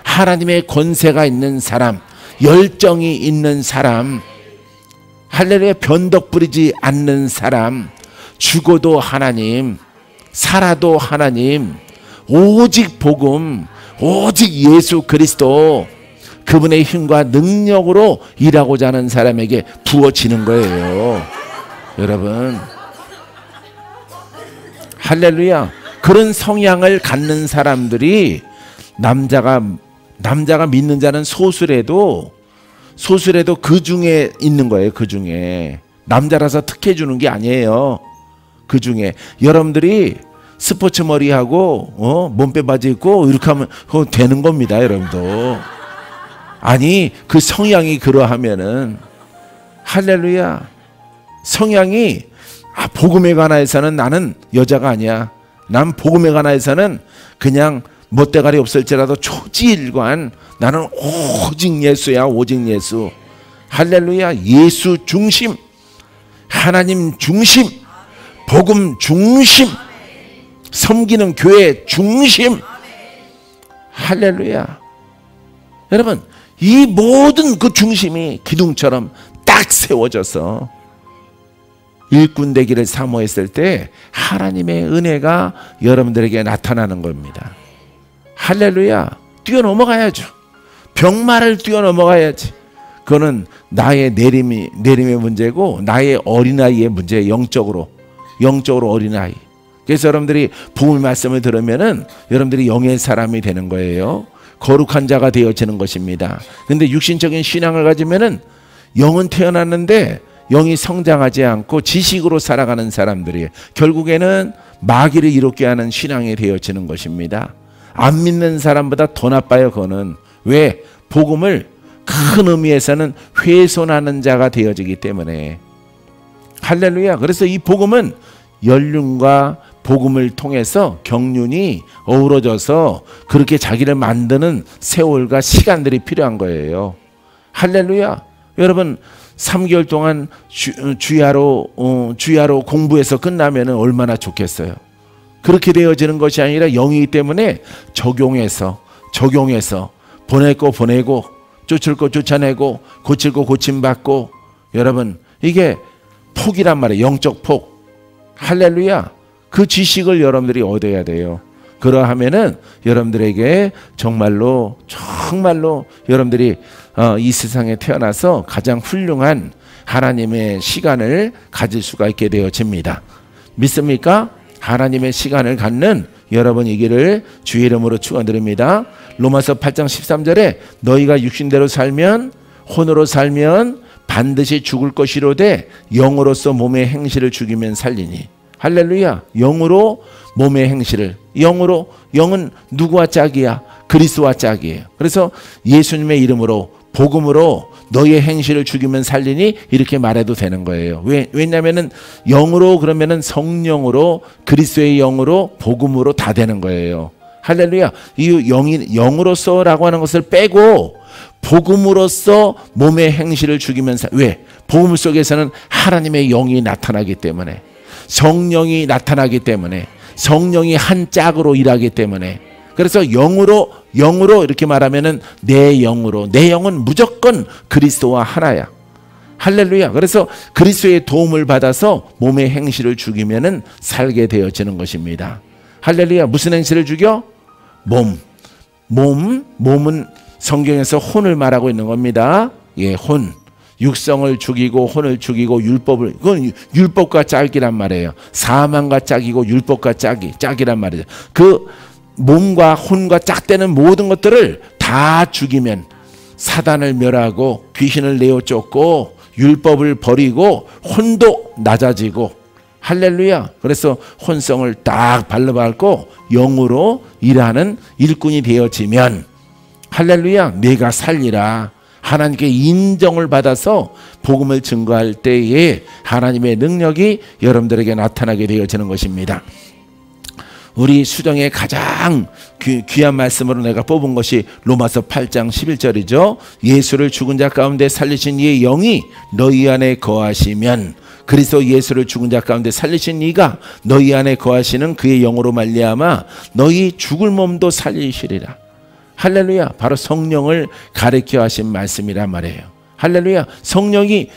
하나님의 권세가 있는 사람, 열정이 있는 사람, 할렐루야. 변덕 부리지 않는 사람, 죽어도 하나님, 살아도 하나님, 오직 복음, 오직 예수 그리스도, 그분의 힘과 능력으로 일하고자 하는 사람에게 부어지는 거예요. 여러분 할렐루야. 그런 성향을 갖는 사람들이 남자가 믿는 자는 소수라도 그 중에 있는 거예요. 그 중에 남자라서 특혜 주는 게 아니에요. 그 중에 여러분들이 스포츠 머리하고 몸빼 바지 입고 이렇게 하면 그거 되는 겁니다. 여러분도. 아니 그 성향이 그러하면은 할렐루야. 성향이 복음에 관해서는 나는 여자가 아니야. 난 복음에 관해서는 그냥 멋대가리 없을지라도 초지일관, 나는 오직 예수야. 오직 예수. 할렐루야. 예수 중심, 하나님 중심, 복음 중심, 섬기는 교회 중심. 할렐루야. 여러분 이 모든 그 중심이 기둥처럼 딱 세워져서 일꾼 되기를 사모했을 때 하나님의 은혜가 여러분들에게 나타나는 겁니다. 할렐루야. 뛰어넘어가야죠. 병마를 뛰어넘어가야지. 그거는 나의 내림의 문제고 나의 어린아이의 문제. 영적으로 어린아이. 그래서 여러분들이 복음의 말씀을 들으면은 여러분들이 영의 사람이 되는 거예요. 거룩한 자가 되어지는 것입니다. 근데 육신적인 신앙을 가지면은 영은 태어났는데 영이 성장하지 않고 지식으로 살아가는 사람들이 결국에는 마귀를 이롭게 하는 신앙이 되어지는 것입니다. 안 믿는 사람보다 더 나빠요. 그거는. 왜? 복음을 큰 의미에서는 훼손하는 자가 되어지기 때문에. 할렐루야. 그래서 이 복음은 연륜과 복음을 통해서 경륜이 어우러져서 그렇게 자기를 만드는 세월과 시간들이 필요한 거예요. 할렐루야. 여러분 3개월 동안 주야로 공부해서 끝나면 얼마나 좋겠어요. 그렇게 되어지는 것이 아니라 영이기 때문에 적용해서 보낼 거 보내고 쫓을 거 쫓아내고 고칠 거 고침받고. 여러분 이게 폭이란 말이에요. 영적 폭. 할렐루야. 그 지식을 여러분들이 얻어야 돼요. 그러하면은 여러분들에게 정말로 여러분들이 이 세상에 태어나서 가장 훌륭한 하나님의 시간을 가질 수가 있게 되어집니다. 믿습니까? 하나님의 시간을 갖는 여러분이기를 주의 이름으로 축원드립니다. 로마서 8장 13절에 너희가 육신대로 살면 혼으로 살면 반드시 죽을 것이로되 영으로서 몸의 행실을 죽이면 살리니. 할렐루야. 영으로 몸의 행실을. 영은 누구와 짝이야? 그리스도와 짝이에요. 그래서 예수님의 이름으로 복음으로 너의 행실을 죽이면 살리니 이렇게 말해도 되는 거예요. 왜냐하면은 영으로 그러면은 성령으로 그리스도의 영으로 복음으로 다 되는 거예요. 할렐루야. 이 영으로서라고 하는 것을 빼고 복음으로써 몸의 행실을 죽이면서, 왜? 복음 속에서는 하나님의 영이 나타나기 때문에, 성령이 나타나기 때문에, 성령이 한 짝으로 일하기 때문에, 그래서 영으로 이렇게 말하면은 내 영은 무조건 그리스도와 하나야. 할렐루야. 그래서 그리스도의 도움을 받아서 몸의 행실을 죽이면은 살게 되어지는 것입니다. 할렐루야. 무슨 행실을 죽여? 몸은 성경에서 혼을 말하고 있는 겁니다. 예, 혼. 육성을 죽이고 혼을 죽이고 율법을, 그건 율법과 짝이란 말이에요. 사망과 짝이고 율법과 짝이란 말이죠. 그 몸과 혼과 짝되는 모든 것들을 다 죽이면 사단을 멸하고 귀신을 내어 쫓고 율법을 버리고 혼도 낮아지고, 할렐루야. 그래서 혼성을 딱 발라밟고 영으로 일하는 일꾼이 되어지면, 할렐루야, 내가 살리라. 하나님께 인정을 받아서 복음을 증거할 때에 하나님의 능력이 여러분들에게 나타나게 되어지는 것입니다. 우리 수정의 가장 귀한 말씀으로 내가 뽑은 것이 로마서 8장 11절이죠. 예수를 죽은 자 가운데 살리신 이의 영이 너희 안에 거하시면, 그리스도 예수를 죽은 자 가운데 살리신 이가 너희 안에 거하시는 그의 영으로 말미암아 너희 죽을 몸도 살리시리라. 할렐루야. 바로 성령을 가르쳐 하신 말씀이란 말이에요. 할렐루야. 성령이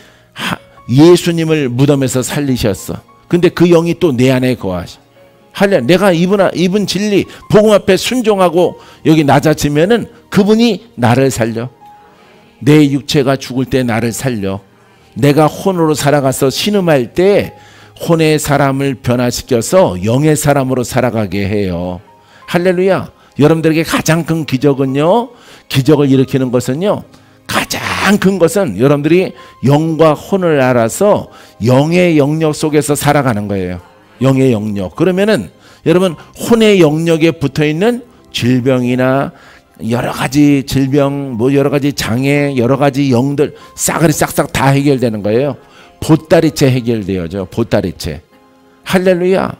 예수님을 무덤에서 살리셨어. 근데 그 영이 또 내 안에 거하셔. 할렐루야. 내가 이분 진리 복음 앞에 순종하고 여기 낮아지면은 그분이 나를 살려. 내 육체가 죽을 때 나를 살려. 내가 혼으로 살아가서 신음할 때 혼의 사람을 변화시켜서 영의 사람으로 살아가게 해요. 할렐루야. 여러분들에게 가장 큰 기적은요, 기적을 일으키는 것은요, 가장 큰 것은 여러분들이 영과 혼을 알아서 영의 영역 속에서 살아가는 거예요. 영의 영역. 그러면은 여러분 혼의 영역에 붙어있는 질병이나 여러 가지 질병, 뭐 여러 가지 장애, 여러 가지 영들 싸그리 싹싹 다 해결되는 거예요. 보따리째 해결되어져. 보따리째. 할렐루야.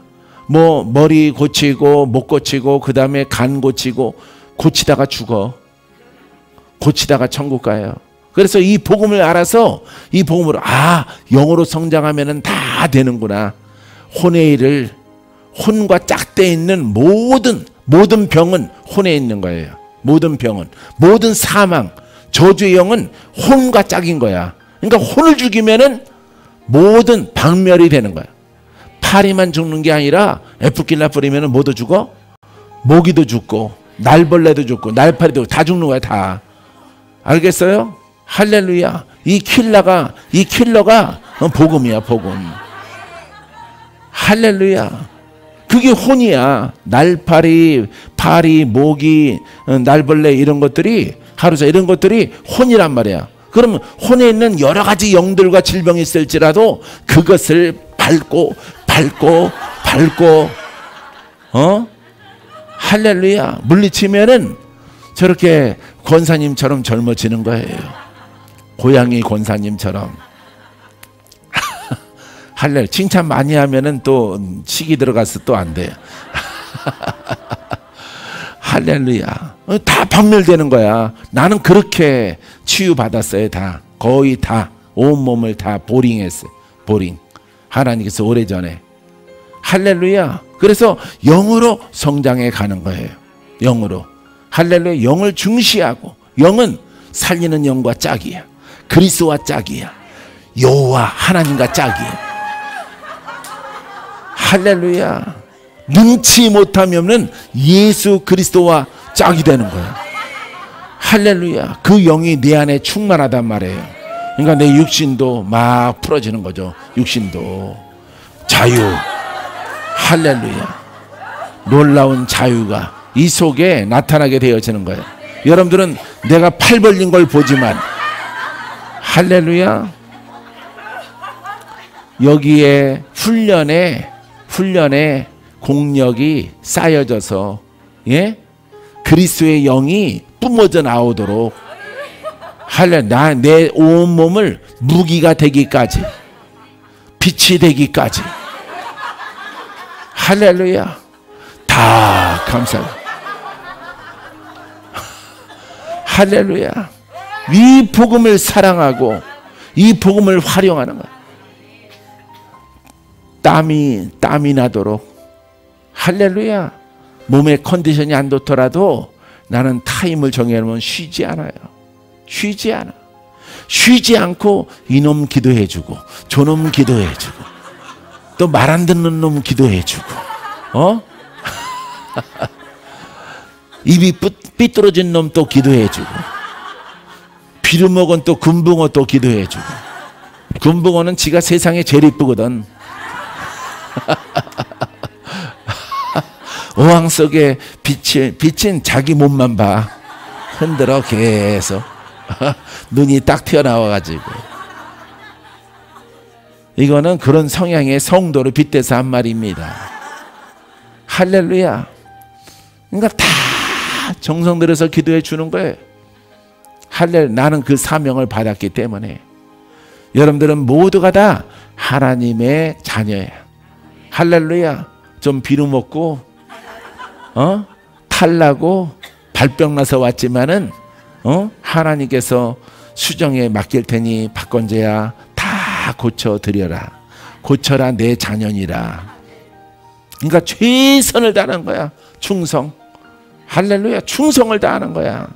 뭐 머리 고치고 목 고치고 그 다음에 간 고치고, 고치다가 죽어. 고치다가 천국 가요. 그래서 이 복음을 알아서 이 복음으로, 영으로 성장하면은 다 되는구나. 혼의 일을, 혼과 짝대 있는 모든 병은 혼에 있는 거예요. 모든 병은, 모든 사망, 저주의 영은 혼과 짝인 거야. 그러니까 혼을 죽이면은 모든 박멸이 되는 거야. 파리만 죽는 게 아니라 에프킬라 뿌리면 뭐도 죽어? 모기도 죽고 날벌레도 죽고 날파리도 다 죽는 거야. 다. 알겠어요? 할렐루야. 이 킬러가 복음이야. 복음. 할렐루야. 그게 혼이야. 날파리, 파리, 모기, 날벌레 이런 것들이, 하루사 이런 것들이 혼이란 말이야. 그러면 혼에 있는 여러 가지 영들과 질병이 있을지라도 그것을 밟고 할렐루야. 물리치면은 저렇게 권사님처럼 젊어지는 거예요. 고양이 권사님처럼. 할렐루야. 칭찬 많이 하면은 또 식이 들어가서 또 안 돼. 할렐루야. 다 박멸되는 거야. 나는 그렇게 치유받았어요. 다. 거의 다. 온몸을 다 보링했어요. 보링. 하나님께서 오래전에. 할렐루야. 그래서 영으로 성장해 가는 거예요. 영으로. 할렐루야. 영을 중시하고, 영은 살리는 영과 짝이야. 그리스도와 짝이야. 여호와 하나님과 짝이야. 할렐루야. 능치 못하면은 예수 그리스도와 짝이 되는 거야. 할렐루야. 그 영이 내 안에 충만하단 말이에요. 그러니까 내 육신도 막 풀어지는 거죠. 육신도. 자유. 할렐루야. 놀라운 자유가 이 속에 나타나게 되어지는 거예요. 여러분들은 내가 팔 벌린 걸 보지만, 할렐루야. 여기에 훈련에 공력이 쌓여져서, 예? 그리스도의 영이 뿜어져 나오도록, 할렐루야. 내 온몸을 무기가 되기까지, 빛이 되기까지. 할렐루야. 다 감사합니다. 할렐루야. 이 복음을 사랑하고 이 복음을 활용하는 거야. 땀이 나도록. 할렐루야. 몸의 컨디션이 안 좋더라도 나는 타임을 정해놓으면 쉬지 않아요. 쉬지 않아. 쉬지 않고 이놈 기도해주고 저놈 기도해주고 또 말 안 듣는 놈 기도해주고 입이 삐뚤어진 놈 또 기도해주고 비루먹은 또 금붕어 또 기도해주고. 금붕어는 지가 세상에 제일 이쁘거든. 어항 속에 비친 자기 몸만 봐. 흔들어 계속. 눈이 딱 튀어나와가지고. 이거는 그런 성향의 성도를 빗대서 한 말입니다. 할렐루야. 그러니까 다 정성 들여서 기도해 주는 거예요. 나는 그 사명을 받았기 때문에. 여러분들은 모두가 다 하나님의 자녀야. 할렐루야. 좀 비루먹고 탈나고 발병나서 왔지만은 하나님께서 수정에 맡길 테니 박건재야 다 고쳐드려라. 고쳐라 내 자녀니라. 그러니까 최선을 다하는 거야. 충성. 할렐루야. 충성을 다하는 거야.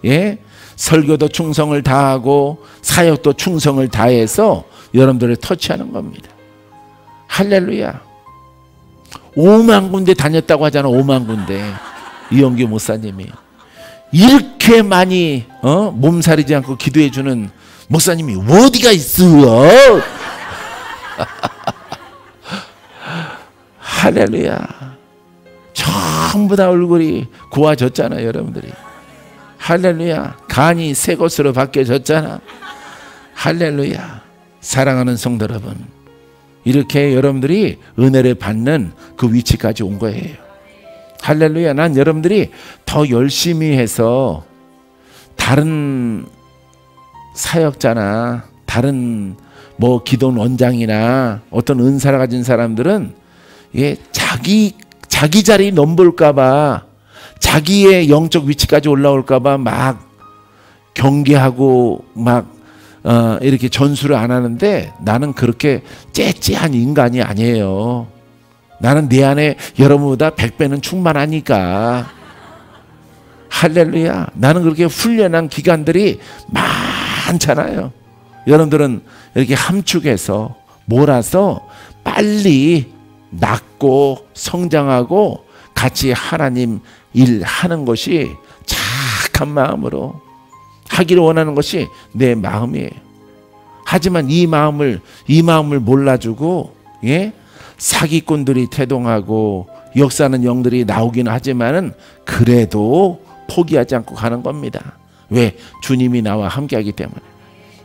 예? 설교도 충성을 다하고 사역도 충성을 다해서 여러분들을 터치하는 겁니다. 할렐루야. 5만 군데 다녔다고 하잖아. 5만 군데. 이영규 목사님이 이렇게 많이 몸살이지 않고 기도해 주는 목사님이 어디가 있어요? 할렐루야. 전부 다 얼굴이 고와졌잖아요. 여러분들이. 할렐루야. 간이 새 것으로 바뀌어졌잖아. 할렐루야. 사랑하는 성도 여러분, 이렇게 여러분들이 은혜를 받는 그 위치까지 온 거예요. 할렐루야. 난 여러분들이 더 열심히 해서 다른 사역자나 다른 뭐 기도원 원장이나 어떤 은사를 가진 사람들은 자기 자리 넘볼까봐, 자기의 영적 위치까지 올라올까봐 막 경계하고 막 이렇게 전수를 안 하는데, 나는 그렇게 째째한 인간이 아니에요. 나는 내 안에 여러분보다 100배는 충만하니까. 할렐루야. 나는 그렇게 훈련한 기간들이 많잖아요. 여러분들은 이렇게 함축해서 몰아서 빨리 낳고 성장하고 같이 하나님 일하는 것이 착한 마음으로 하기를 원하는 것이 내 마음이에요. 하지만 이 마음을 몰라주고 사기꾼들이 태동하고 역사하는 영들이 나오긴 하지만은 그래도 포기하지 않고 가는 겁니다. 왜? 주님이 나와 함께하기 때문에.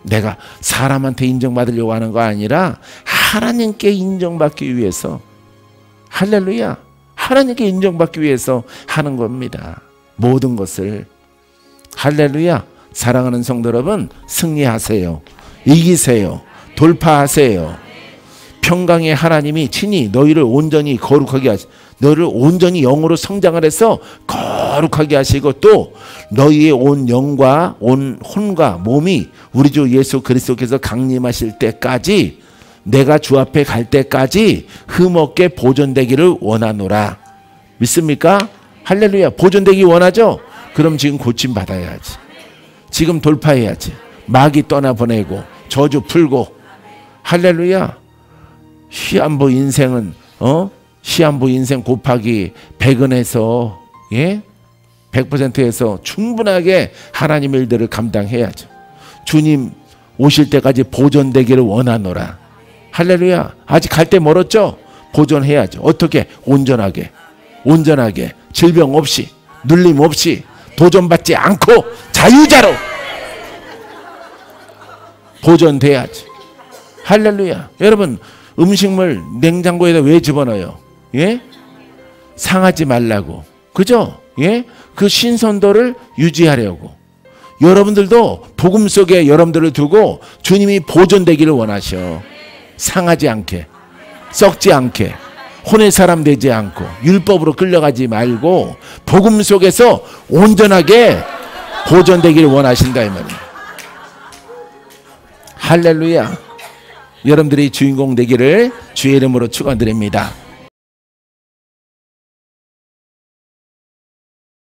내가 사람한테 인정받으려고 하는 거 아니라 하나님께 인정받기 위해서. 할렐루야. 하나님께 인정받기 위해서 하는 겁니다. 모든 것을. 할렐루야. 사랑하는 성도 여러분, 승리하세요. 이기세요. 돌파하세요. 평강의 하나님이 친히 너희를 온전히 거룩하게 너희를 온전히 영으로 성장을 해서 거룩하게 하시고, 또 너희의 온 영과 온 혼과 몸이 우리 주 예수 그리스도께서 강림하실 때까지, 내가 주 앞에 갈 때까지 흠없게 보존되기를 원하노라. 믿습니까? 할렐루야. 보존되기 원하죠? 그럼 지금 고침 받아야지. 지금 돌파해야지. 마귀 떠나보내고 저주 풀고. 할렐루야. 시한부 인생은 시한부 인생 곱하기 100은 해서 100%에서 충분하게 하나님의 일들을 감당해야죠. 주님 오실 때까지 보존되기를 원하노라. 할렐루야. 아직 갈 때 멀었죠? 보존해야죠. 어떻게? 온전하게 질병 없이 눌림 없이 도전받지 않고 자유자로 보존돼야지. 할렐루야. 여러분, 음식물 냉장고에다 왜 집어넣어요? 상하지 말라고. 그죠? 그 신선도를 유지하려고. 여러분들도 복음 속에 여러분들을 두고 주님이 보존되기를 원하셔. 상하지 않게, 썩지 않게, 혼의 사람 되지 않고 율법으로 끌려가지 말고 복음 속에서 온전하게 보존되기를 원하신다 이 말이에요. 할렐루야. 여러분들이 주인공 되기를 주의 이름으로 축원드립니다.